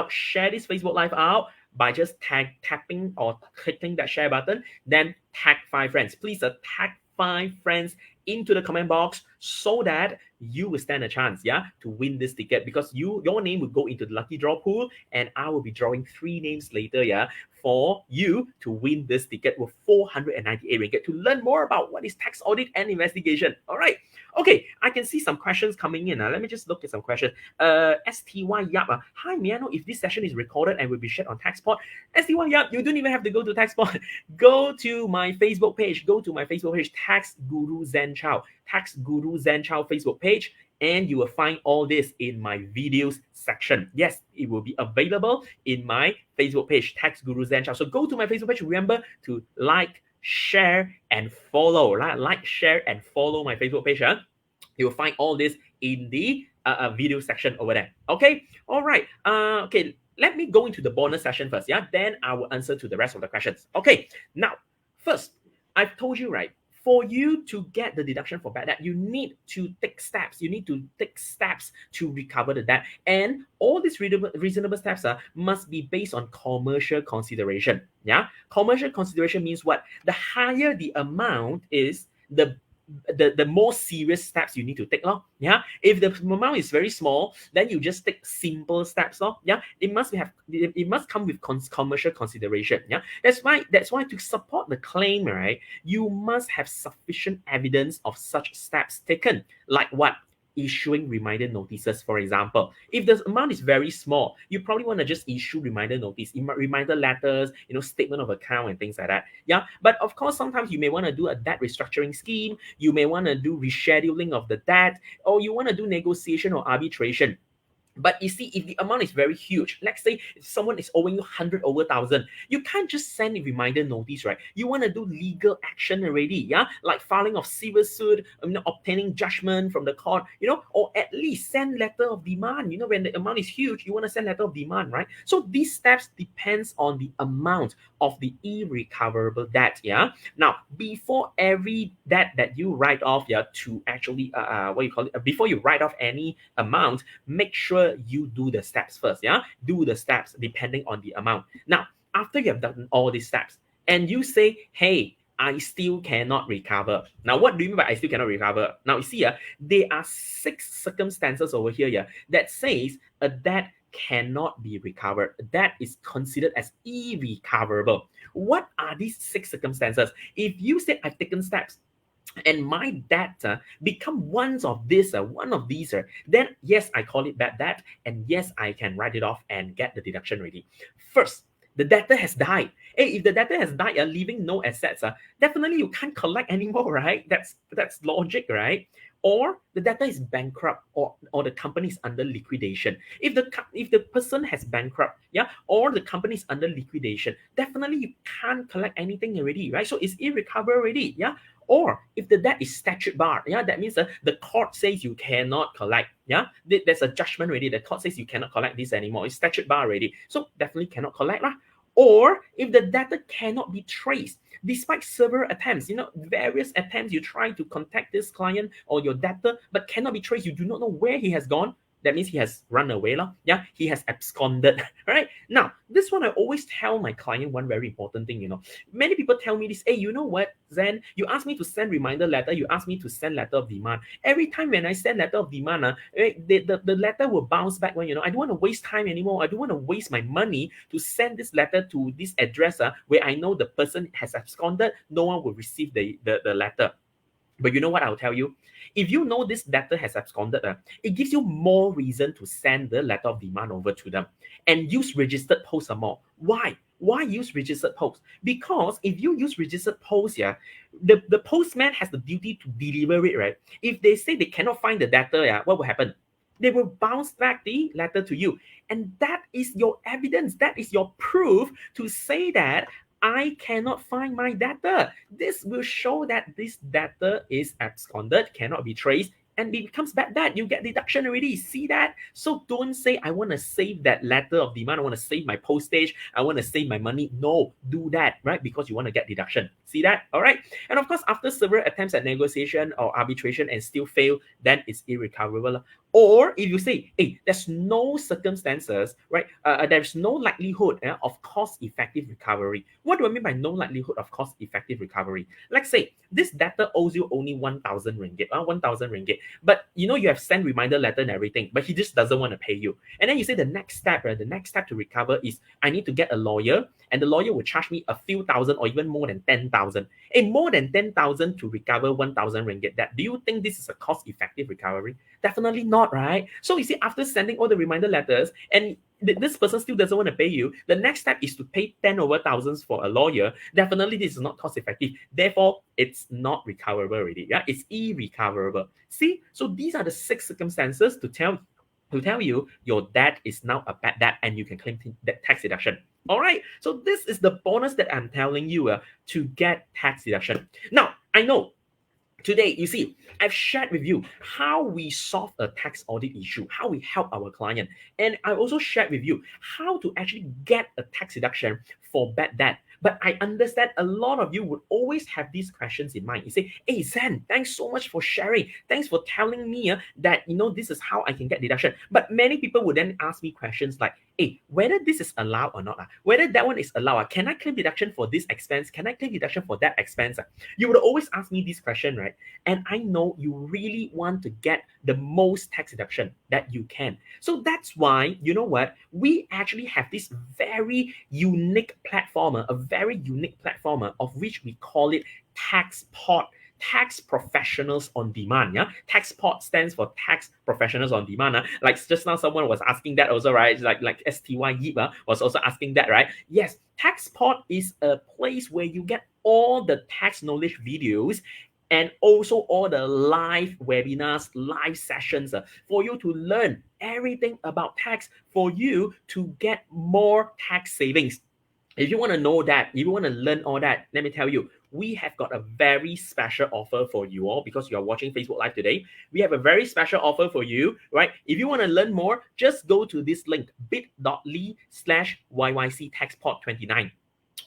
out by just tapping or clicking that share button, then tag 5 friends. Please tag 5 friends into the comment box so that you will stand a chance, yeah, to win this ticket, because your name will go into the lucky draw pool, and I will be drawing 3 names later, yeah, for you to win this ticket with 498 ringgit to learn more about what is tax audit and investigation. All right. Okay, I can see some questions coming in. Let me just look at some questions. STY Yap. Hi, may I know if this session is recorded and will be shared on TaxPod? STY Yap, you don't even have to go to TaxPod. Go to my Facebook page. Tax Guru Zen Chow. Tax Guru Zen Chow Facebook page. And you will find all this in my videos section. Yes, it will be available in my Facebook page, Tax Guru Zen Chow. So go to my Facebook page. Remember to like, share, and follow. Like, share, and follow my Facebook page. You'll find all this in the video section over there. Okay. All right. Okay. Let me go into the bonus session first. Yeah. Then I will answer to the rest of the questions. Okay. Now, first, I've told you, right? For you to get the deduction for bad debt, you need to take steps. You need to take steps to recover the debt. And all these reasonable steps must be based on commercial consideration. Yeah. Commercial consideration means what? The higher the amount is, the more serious steps you need to take. Yeah. If the amount is very small, then you just take simple steps. Yeah. It must come with commercial consideration. Yeah. That's why to support the claim, right, you must have sufficient evidence of such steps taken. Like what? Issuing reminder notices, for example. If the amount is very small, you probably want to just issue reminder notice, reminder letters, statement of account and things like that. Yeah. But of course, sometimes you may want to do a debt restructuring scheme. You may want to do rescheduling of the debt, or you want to do negotiation or arbitration. But you see, if the amount is very huge, let's say if someone is owing you 100 over 1,000, you can't just send a reminder notice, right? You want to do legal action already, yeah? Like filing of civil suit, obtaining judgment from the court, or at least send letter of demand. When the amount is huge, you want to send letter of demand, right? So these steps depends on the amount of the irrecoverable debt, yeah? Now, before every debt that you write off, yeah, to actually, before you write off any amount, make sure you do the steps first. Yeah, do the steps depending on the amount. Now, after you have done all these steps and you say, hey, I still cannot recover. Now, what do you mean by I still cannot recover? Now, you see, there are 6 circumstances over here, that says a debt cannot be recovered. That is considered as irrecoverable. What are these 6 circumstances? If you said I've taken steps and my debt become one of these, then yes, I call it bad debt, and yes, I can write it off and get the deduction ready. First, the debtor has died. Hey, if the debtor has died, leaving no assets, definitely you can't collect anymore, right? That's logic, right? Or the debtor is bankrupt, or the company is under liquidation. If the person has bankrupt, or the company is under liquidation, definitely you can't collect anything already, right? So it's irrecoverable already, yeah. Or if the debt is statute barred, that means the court says you cannot collect, there's a judgment already. The court says you cannot collect this anymore. It's statute barred already, so definitely cannot collect, lah. Or if the debtor cannot be traced, despite several attempts, various attempts, you try to contact this client or your debtor, but cannot be traced. You do not know where he has gone. That means he has run away, he has absconded, right? Now, this one I always tell my client one very important thing, Many people tell me this, hey, you know what, Zen, you asked me to send reminder letter, you asked me to send letter of demand. Every time when I send letter of demand, the letter will bounce back when, I don't want to waste time anymore. I don't want to waste my money to send this letter to this address where I know the person has absconded. No one will receive the letter. But you know what I'll tell you? If you know this debtor has absconded, it gives you more reason to send the letter of demand over to them and use registered post some more. Why? Why use registered post? Because if you use registered post, the postman has the duty to deliver it, right? If they say they cannot find the debtor, what will happen? they will bounce back the letter to you. And that is your evidence. That is your proof to say that I cannot find my data. This will show that this data is absconded, cannot be traced, and it becomes bad debt. You get deduction already. See that? So don't say, I want to save that letter of demand. I want to save my postage. I want to save my money. No, do that, right? Because you want to get deduction. See that? All right. And of course, after several attempts at negotiation or arbitration and still fail, then it's irrecoverable. Or if you say, hey, there's no circumstances, right? There's no likelihood of cost-effective recovery. What do I mean by no likelihood of cost-effective recovery? Let's say this debtor owes you only 1,000 ringgit, 1,000 ringgit. But you know you have sent reminder letter and everything, but he just doesn't want to pay you. And then you say the next step, right? The next step to recover is I need to get a lawyer, and the lawyer will charge me a few thousand or even more than 10,000. And more than 10,000 to recover 1,000 ringgit. That do you think this is a cost-effective recovery? Definitely not, right? So you see, after sending all the reminder letters and this person still doesn't want to pay you, the next step is to pay 10 over thousands for a lawyer. Definitely this is not cost effective. Therefore, it's not recoverable already. Yeah, it's irrecoverable. See, so these are the 6 circumstances to tell you your debt is now a bad debt and you can claim that tax deduction. All right, so this is the bonus that I'm telling you to get tax deduction. Now, I know today, you see, I've shared with you how we solve a tax audit issue, how we help our client. And I also shared with you how to actually get a tax deduction for bad debt. But I understand a lot of you would always have these questions in mind. You say, hey, Zen, thanks so much for sharing. Thanks for telling me that, this is how I can get deduction. But many people would then ask me questions like, hey, whether this is allowed or not, whether that one is allowed, can I claim deduction for this expense? Can I claim deduction for that expense? You would always ask me this question, right? And I know you really want to get the most tax deduction that you can. So that's why, you know what? We actually have this very unique platform, of which we call it TaxPort. Tax Professionals on Demand. Yeah, TaxPort stands for Tax Professionals on Demand. Like just now, someone was asking that also, right? Like STY Yip was also asking that, right? Yes, TaxPort is a place where you get all the tax knowledge videos and also all the live webinars, live sessions for you to learn everything about tax, for you to get more tax savings. If you want to know that, if you want to learn all that, let me tell you, we have got a very special offer for you all because you are watching Facebook Live today. We have a very special offer for you, right? If you want to learn more, just go to this link, bit.ly/YYC TaxPort29.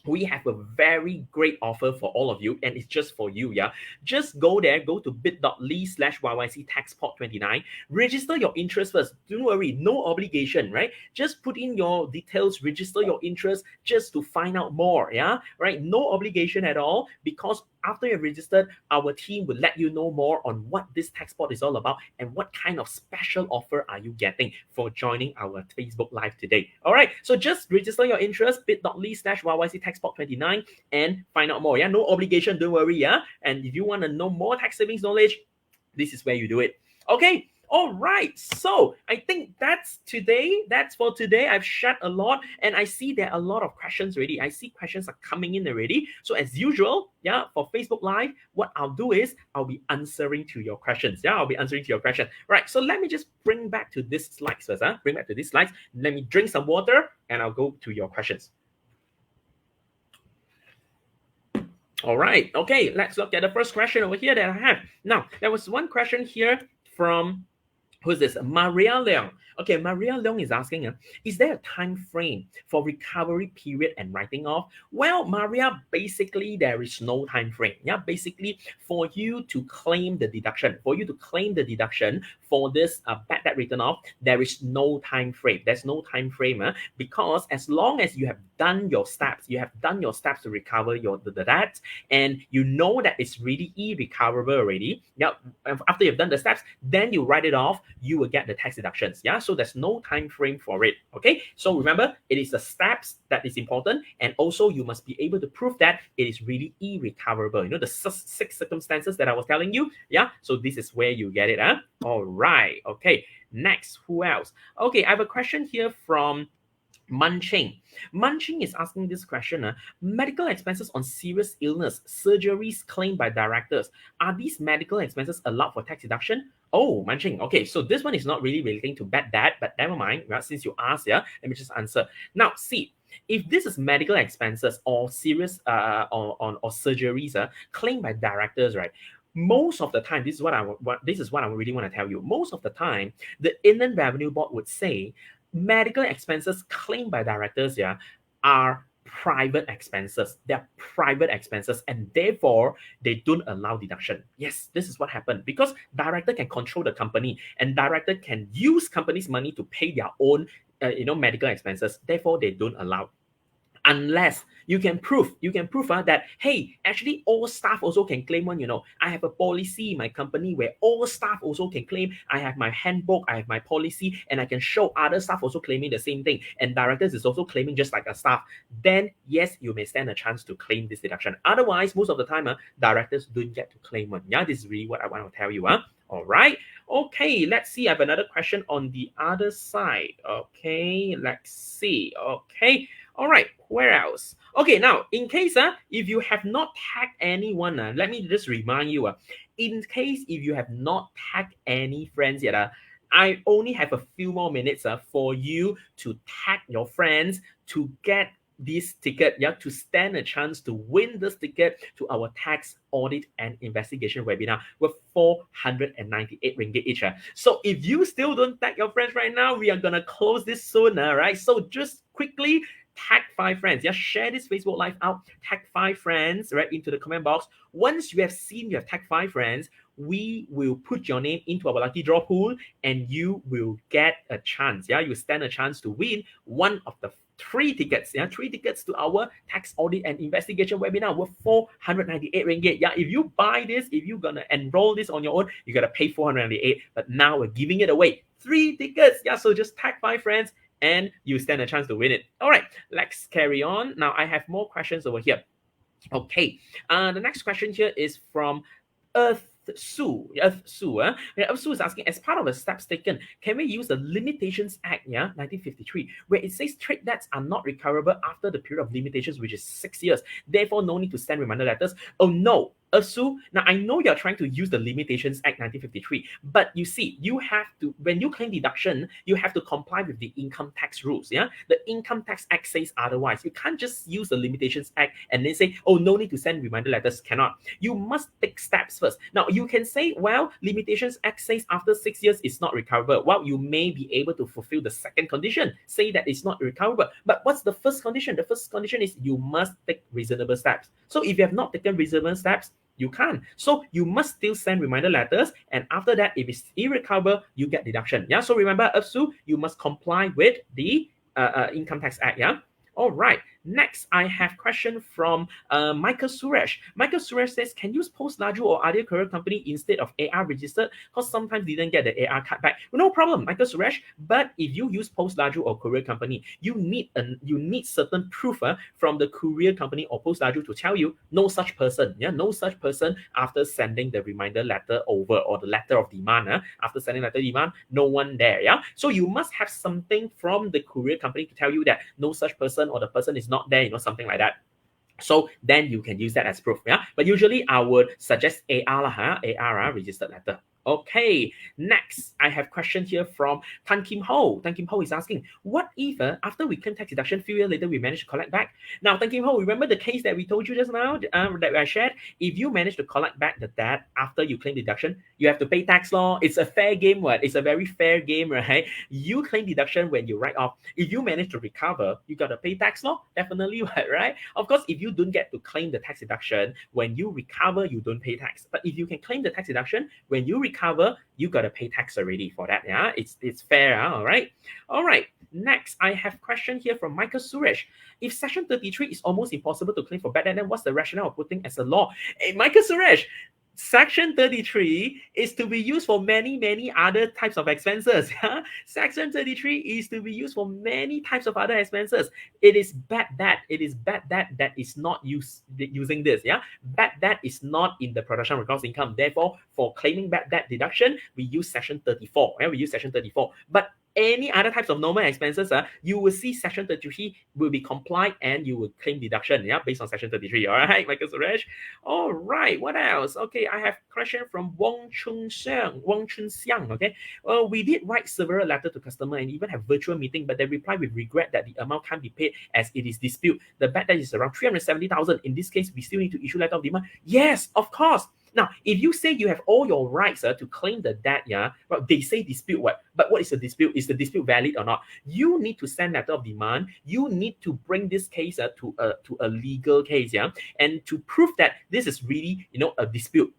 We have a very great offer for all of you, and it's just for you, yeah? Just go there, go to bit.ly/YYC TaxPort29, register your interest first. Don't worry, no obligation, right? Just put in your details, register your interest just to find out more, yeah? Right? No obligation at all, because after you've registered, our team will let you know more on what this TaxPort is all about and what kind of special offer are you getting for joining our Facebook Live today. All right, so just register your interest, bit.ly/YYC TaxPort29, and find out more. Yeah, no obligation, don't worry. Yeah, and if you want to know more tax savings knowledge, this is where you do it. Okay. All right, so I think that's for today. I've shared a lot, and I see there are a lot of questions already. I see questions are coming in already. So as usual, yeah, for Facebook Live, what I'll do is I'll be answering to your questions. Yeah, I'll be answering to your questions. Right, so let me just bring back to these slides first. Bring back to these slides. Let me drink some water, and I'll go to your questions. All right, okay, let's look at the first question over here that I have. Now, there was one question here from, who's this? Maria Leong. Okay, Maria Leong is asking, is there a time frame for recovery period and writing off? Well, Maria, basically there is no time frame. Yeah, basically for you to claim the deduction, for this bad debt written off, there is no time frame. There's no time frame because as long as you have done your steps, to recover the debt, and you know that it's really irrecoverable already. Yeah, after you've done the steps, then you write it off, you will get the tax deductions. Yeah, so there's no time frame for it. Okay, so remember, it is the steps that is important, and also you must be able to prove that it is really irrecoverable. You know, the 6 circumstances that I was telling you. Yeah, so this is where you get it. All right. Okay, next, who else? Okay, I have a question here from Munching. Munching is asking this question. Medical expenses on serious illness, surgeries claimed by directors. Are these medical expenses allowed for tax deduction? Oh, Munching. Okay, so this one is not really relating to bad debt, but never mind. Right, since you asked, yeah, let me just answer. Now, see, if this is medical expenses or serious or surgeries claimed by directors, right? Most of the time, this is what I really want to tell you. Most of the time, the Inland Revenue Board would say medical expenses claimed by directors, yeah, are private expenses. They're private expenses, and therefore they don't allow deduction. Yes, this is what happened because director can control the company, and director can use company's money to pay their own, medical expenses. Therefore, they don't allow. Unless you can prove that, hey, actually all staff also can claim one. I have a policy in my company where all staff also can claim. I have my handbook, I have my policy, and I can show other staff also claiming the same thing, and directors is also claiming just like a staff. Then yes, you may stand a chance to claim this deduction. Otherwise, most of the time directors don't get to claim one. Yeah, this is really what I want to tell you. All right. Okay, let's see. I have another question on the other side. Okay, let's see. Okay. All right, where else? Okay, now, in case if you have not tagged anyone, let me just remind you, in case if you have not tagged any friends yet, I only have a few more minutes for you to tag your friends to get this ticket, to stand a chance to win this ticket to our tax audit and investigation webinar with 498 ringgit each. So if you still don't tag your friends right now, we are gonna close this soon, right? So just quickly tag 5 friends. Share this Facebook Live out. Tag 5 friends right into the comment box. Once you have seen you have tagged 5 friends, we will put your name into our lucky draw pool, and you will get a chance. You stand a chance to win one of the 3 tickets. 3 tickets to our tax audit and investigation webinar worth 498 ringgit. If you buy this, if you're gonna enroll this on your own, you gotta pay 498. But now we're giving it away. 3 tickets. So just tag 5 friends, and you stand a chance to win it. All right, let's carry on. Now, I have more questions over here. Okay, the next question here is from Earth Sue. Earth Sue is asking, as part of the steps taken, can we use the Limitations Act, 1953, where it says trade debts are not recoverable after the period of limitations, which is 6 years. Therefore, no need to send reminder letters. Oh no. Sue, now I know you're trying to use the Limitations Act 1953, but you see, you have to, when you claim deduction, you have to comply with the income tax rules. The Income Tax Act says otherwise. You can't just use the Limitations Act and then say, oh, no need to send reminder letters. Cannot. You must take steps first. Now, you can say, well, Limitations Act says after 6 years it's not recoverable. Well, you may be able to fulfill the second condition, say that it's not recoverable. But what's the first condition? The first condition is you must take reasonable steps. So if you have not taken reasonable steps, you can't. So you must still send reminder letters, and after that, if it's irrecoverable, you get deduction. So remember, Sue, you must comply with the Income Tax Act. All right. Next, I have question from Michael Suresh. Michael Suresh says, can use Post Laju or other courier company instead of AR registered? Because sometimes didn't get the AR card back. No problem, Michael Suresh. But if you use Post Laju or courier company, you need certain proof from the courier company or Post Laju to tell you no such person. No such person after sending the reminder letter over, or the letter of demand. After sending letter of demand, no one there. So you must have something from the courier company to tell you that no such person, or the person is not there, something like that. So then you can use that as proof. But usually I would suggest AR, registered letter. Okay, next, I have question here from Tan Kim Ho. Tan Kim Ho is asking, what if after we claim tax deduction, few years later, we manage to collect back? Now, Tan Kim Ho, remember the case that we told you just now, that I shared? If you manage to collect back the debt after you claim deduction, you have to pay tax law. It's a fair game, It's a very fair game, right? You claim deduction when you write off. If you manage to recover, you got to pay tax law, definitely, right? Of course, if you don't get to claim the tax deduction, when you recover, you don't pay tax. But if you can claim the tax deduction, when you recover, you got to pay tax already for that. It's fair. All right. Next, I have question here from Michael Suresh. If Section 33 is almost impossible to claim for bad debt, then what's the rationale of putting as a law? Hey, Michael Suresh, Section 33 is to be used for many other types of expenses. Section 33 is to be used for many types of other expenses. It is bad debt. It is bad debt that is not using this. Bad debt is not in the production of gross income. Therefore, for claiming bad debt deduction, we use Section 34. We use Section 34. But any other types of normal expenses, you will see Section 33 will be complied and you will claim deduction, yeah, based on Section 33. All right, Michael Suresh. All right, what else? Okay, I have a question from Wong Chun Xiang. Okay, we did write several letters to customer and even have virtual meeting, but they reply with regret that the amount can't be paid as it is dispute. The bad debt is around 370,000. In this case, we still need to issue letter of demand. Yes, of course. Now, if you say you have all your rights to claim the debt, yeah, well, they say dispute what? But what is the dispute? Is the dispute valid or not? You need to send letter of demand. You need to bring this case to a legal case, yeah, and to prove that this is really, a dispute.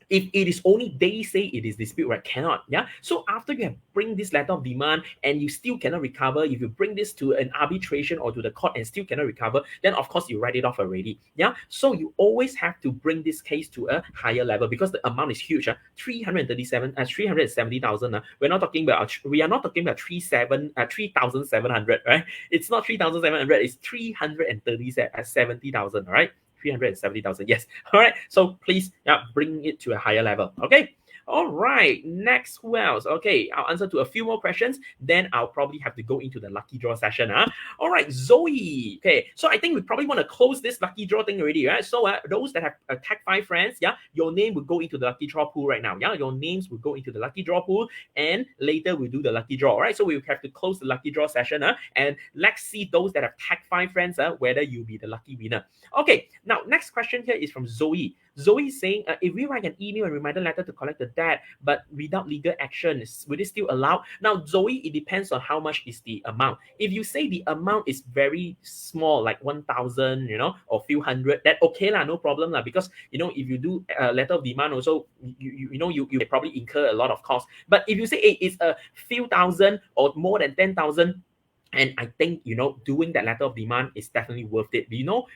If it is only they say it is dispute, right? Cannot, yeah. So after you have bring this letter of demand and you still cannot recover, if you bring this to an arbitration or to the court and still cannot recover, then of course you write it off already, yeah. So you always have to bring this case to a higher level because the amount is huge, 370,000. We are not talking about 3,700, right? It's not 3,700, it's 370,000, right? 370,000. Yes. All right. So please bring it to a higher level. Okay. All right. Next, who else? Okay, I'll answer to a few more questions. Then I'll probably have to go into the lucky draw session. All right, Zoe. Okay, so I think we probably want to close this lucky draw thing already, right? So those that have tag 5 friends, yeah, your name will go into the lucky draw pool right now. Yeah, your names will go into the lucky draw pool, and later we'll do the lucky draw. All right, so we have to close the lucky draw session. And let's see those that have tag 5 friends, whether you'll be the lucky winner. Okay, now next question here is from Zoe. Zoe is saying, if we write an email and reminder letter to collect the debt, but without legal action, will it still allow? Now, Zoe, it depends on how much is the amount. If you say the amount is very small, like 1,000, or few hundred, that okay lah, no problem lah. Because if you do a letter of demand, also you probably incur a lot of costs. But if you say it's a few thousand or more than 10,000. And I think, doing that letter of demand is definitely worth it,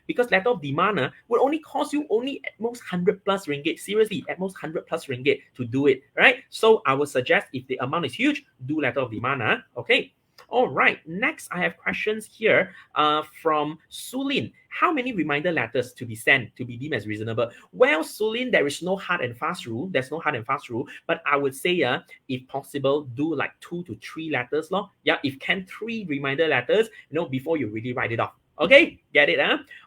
because letter of demand will only cost you only at most 100 plus ringgit. Seriously, at most 100 plus ringgit to do it, right? So I would suggest if the amount is huge, do letter of demand. Okay. All right. Next, I have questions here from Sulin. How many reminder letters to be sent to be deemed as reasonable? Well, Sulin, there is no hard and fast rule. There's no hard and fast rule. But I would say, if possible, do like 2 to 3 letters. Yeah, if can, 3 reminder letters, before you really write it off. Okay, get it?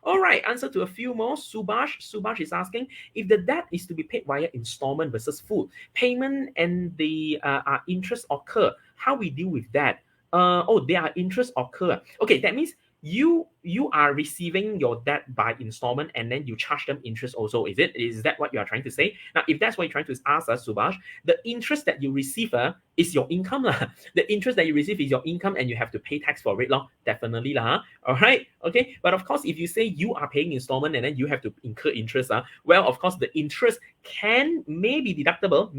All right, answer to a few more. Subash is asking, if the debt is to be paid via installment versus full payment and the interest occur, how we deal with that? There are interest occur. Okay, that means you are receiving your debt by installment and then you charge them interest also. Is that what you are trying to say? Now, if that's what you're trying to ask us, Subash, the interest that you receive is your income. The interest that you receive is your income and you have to pay tax for it. Definitely. All right. Okay. But of course, if you say you are paying installment and then you have to incur interest, well, of course, the interest may be deductible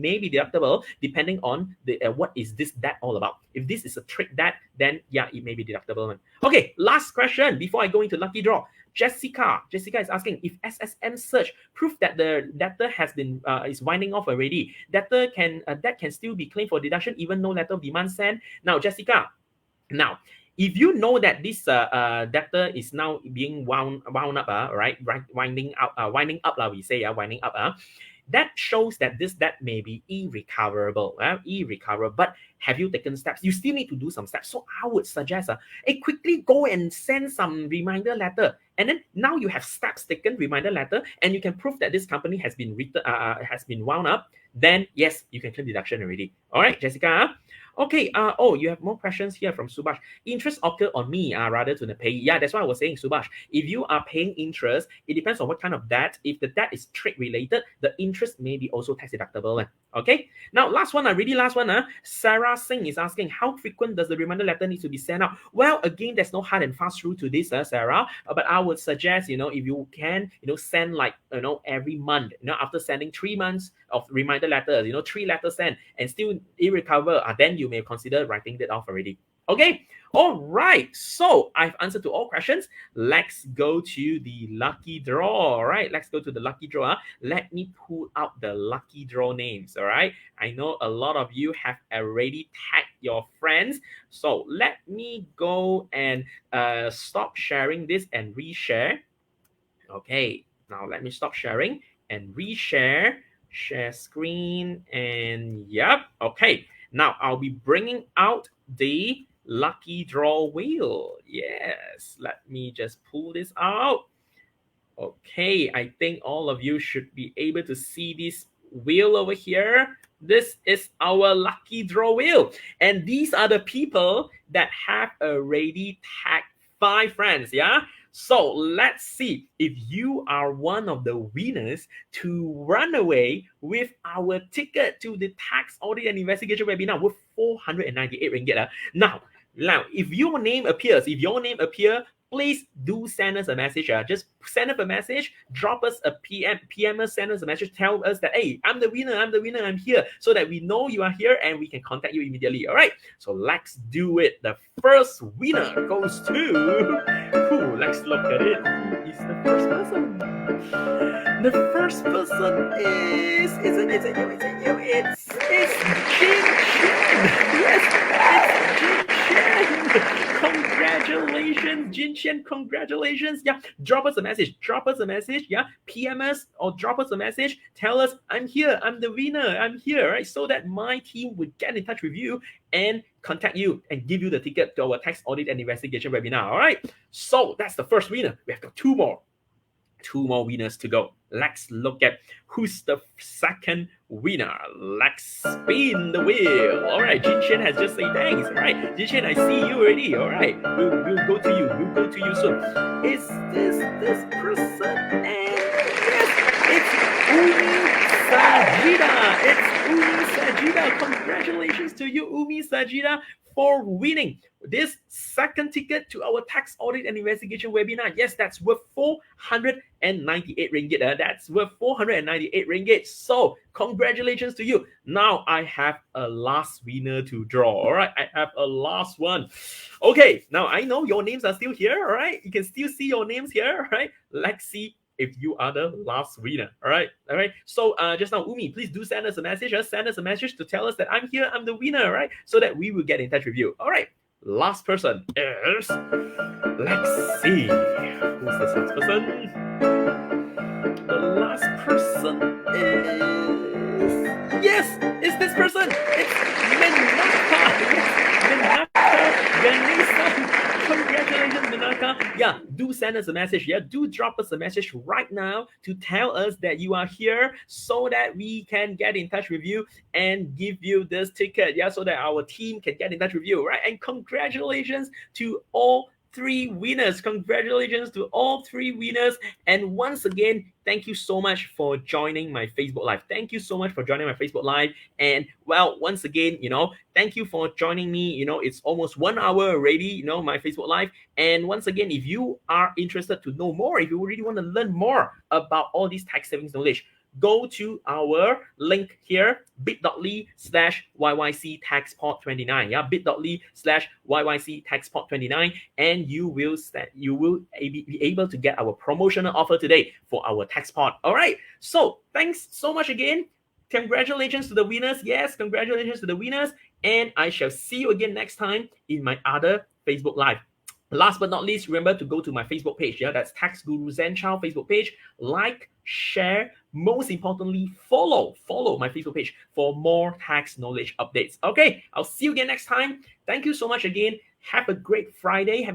depending on the what is this debt all about. If this is a trick debt, then yeah, it may be deductible. Okay, last question before I go into lucky draw. Jessica is asking, if SSM search proof that the debtor has been is winding off already, that can still be claimed for deduction even no letter of demand sent. Now, Jessica, if you know that this debtor is now being wound up, right, winding up, we say, winding up, that shows that this debt may be irrecoverable. But have you taken steps? You still need to do some steps. So I would suggest, quickly go and send some reminder letter. And then now you have steps taken, reminder letter, and you can prove that this company has been wound up. Then yes, you can claim deduction already. All right, Jessica. Okay. You have more questions here from Subash. Interest occur on me rather to the payee. Yeah, that's why I was saying, Subash. If you are paying interest, it depends on what kind of debt. If the debt is trade related, the interest may be also tax deductible. Okay. Now, last one. Sarah Singh is asking, how frequent does the reminder letter need to be sent out? Well, again, there's no hard and fast rule to this, Sarah. But I would suggest, if you can, send like, every month. After sending 3 months of reminder letters, 3 letters sent and still irrecover, then you may consider writing that off already. Okay. All right. So I've answered to all questions. Let's go to the lucky draw. All right. Let's go to the lucky draw. Let me pull out the lucky draw names. All right. I know a lot of you have already tagged your friends. So let me go and stop sharing this and reshare. Okay. Now let me stop sharing and reshare. Share screen and yep. Okay. Now I'll be bringing out the lucky draw wheel. Yes, let me just pull this out. Okay, I think all of you should be able to see this wheel over here. This is our lucky draw wheel. And these are the people that have already tagged 5 friends, yeah? So let's see if you are one of the winners to run away with our ticket to the tax audit and investigation webinar worth 498 ringgit. Now, if your name appears, please do send us a message. Just send us a message, drop us a PM us, send us a message, tell us that, hey, I'm the winner, I'm here, so that we know you are here and we can contact you immediately. All right, so let's do it. The first winner goes to, let's look at it. Who is the first person? The first person is it you? It's Jin Chen. Yes, it's Jin Chen. Congratulations, Jin Chen. Congratulations. Yeah, drop us a message. Yeah, PM us or drop us a message. Tell us, I'm here. I'm the winner. I'm here, right? So that my team would get in touch with you and contact you and give you the ticket to our tax audit and investigation webinar. All right. So that's the first winner. We have got two more winners to go. Let's look at who's the second winner. Let's spin the wheel. All right, Jin Chen has just said thanks. All right, Jin Chen, I see you already. All right, we'll go to you. We'll go to you soon. Is this person? And yes, it's Umi Sajida. Congratulations to you, Umi Sajida, for winning this second ticket to our tax audit and investigation webinar. Yes, that's worth 498 ringgit. That's worth 498 ringgit. So congratulations to you. Now I have a last winner to draw. All right, I have a last one. Okay, now I know your names are still here. All right, you can still see your names here. All right, let's see if you are the last winner. All right. So just now, Umi, please do send us a message. Send us a message to tell us that I'm here, I'm the winner, right? So that we will get in touch with you. All right. Last person is, let's see, who's this last person? The last person is, yes, it's this person. It's Vanessa. Congratulations, Minaka. Yeah, do send us a message. Yeah, do drop us a message right now to tell us that you are here so that we can get in touch with you and give you this ticket. Yeah, so that our team can get in touch with you, right? And congratulations to all 3 winners. Congratulations to all 3 winners. And once again, thank you so much for joining my Facebook Live. Thank you so much for joining my Facebook Live. And well, once again, thank you for joining me. It's almost 1 hour already, my Facebook Live. And once again, if you are interested to know more, if you really want to learn more about all these tax savings knowledge, go to our link here, bit.ly/YYC taxpod29. Yeah, bit.ly/YYC taxpod29, and you will be able to get our promotional offer today for our tax pod. All right. So thanks so much again. Congratulations to the winners. Yes, congratulations to the winners. And I shall see you again next time in my other Facebook Live. Last but not least, remember to go to my Facebook page. Yeah, that's Tax Guru Zen Chow Facebook page. Like, share, most importantly, follow my Facebook page for more tax knowledge updates. Okay, I'll see you again next time. Thank you so much again. Have a great Friday.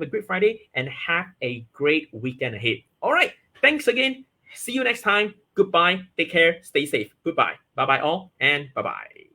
And have a great weekend ahead. All right, thanks again. See you next time. Goodbye. Take care. Stay safe. Goodbye. Bye-bye all, and bye-bye.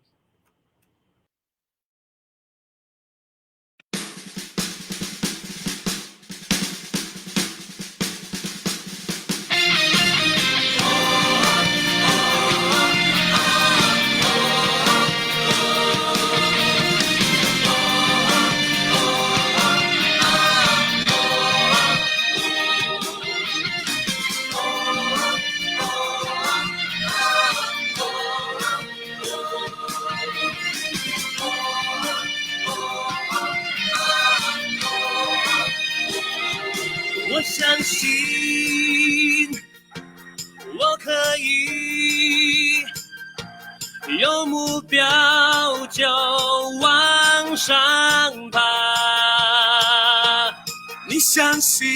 我相信我可以，有目标就往上爬。你相信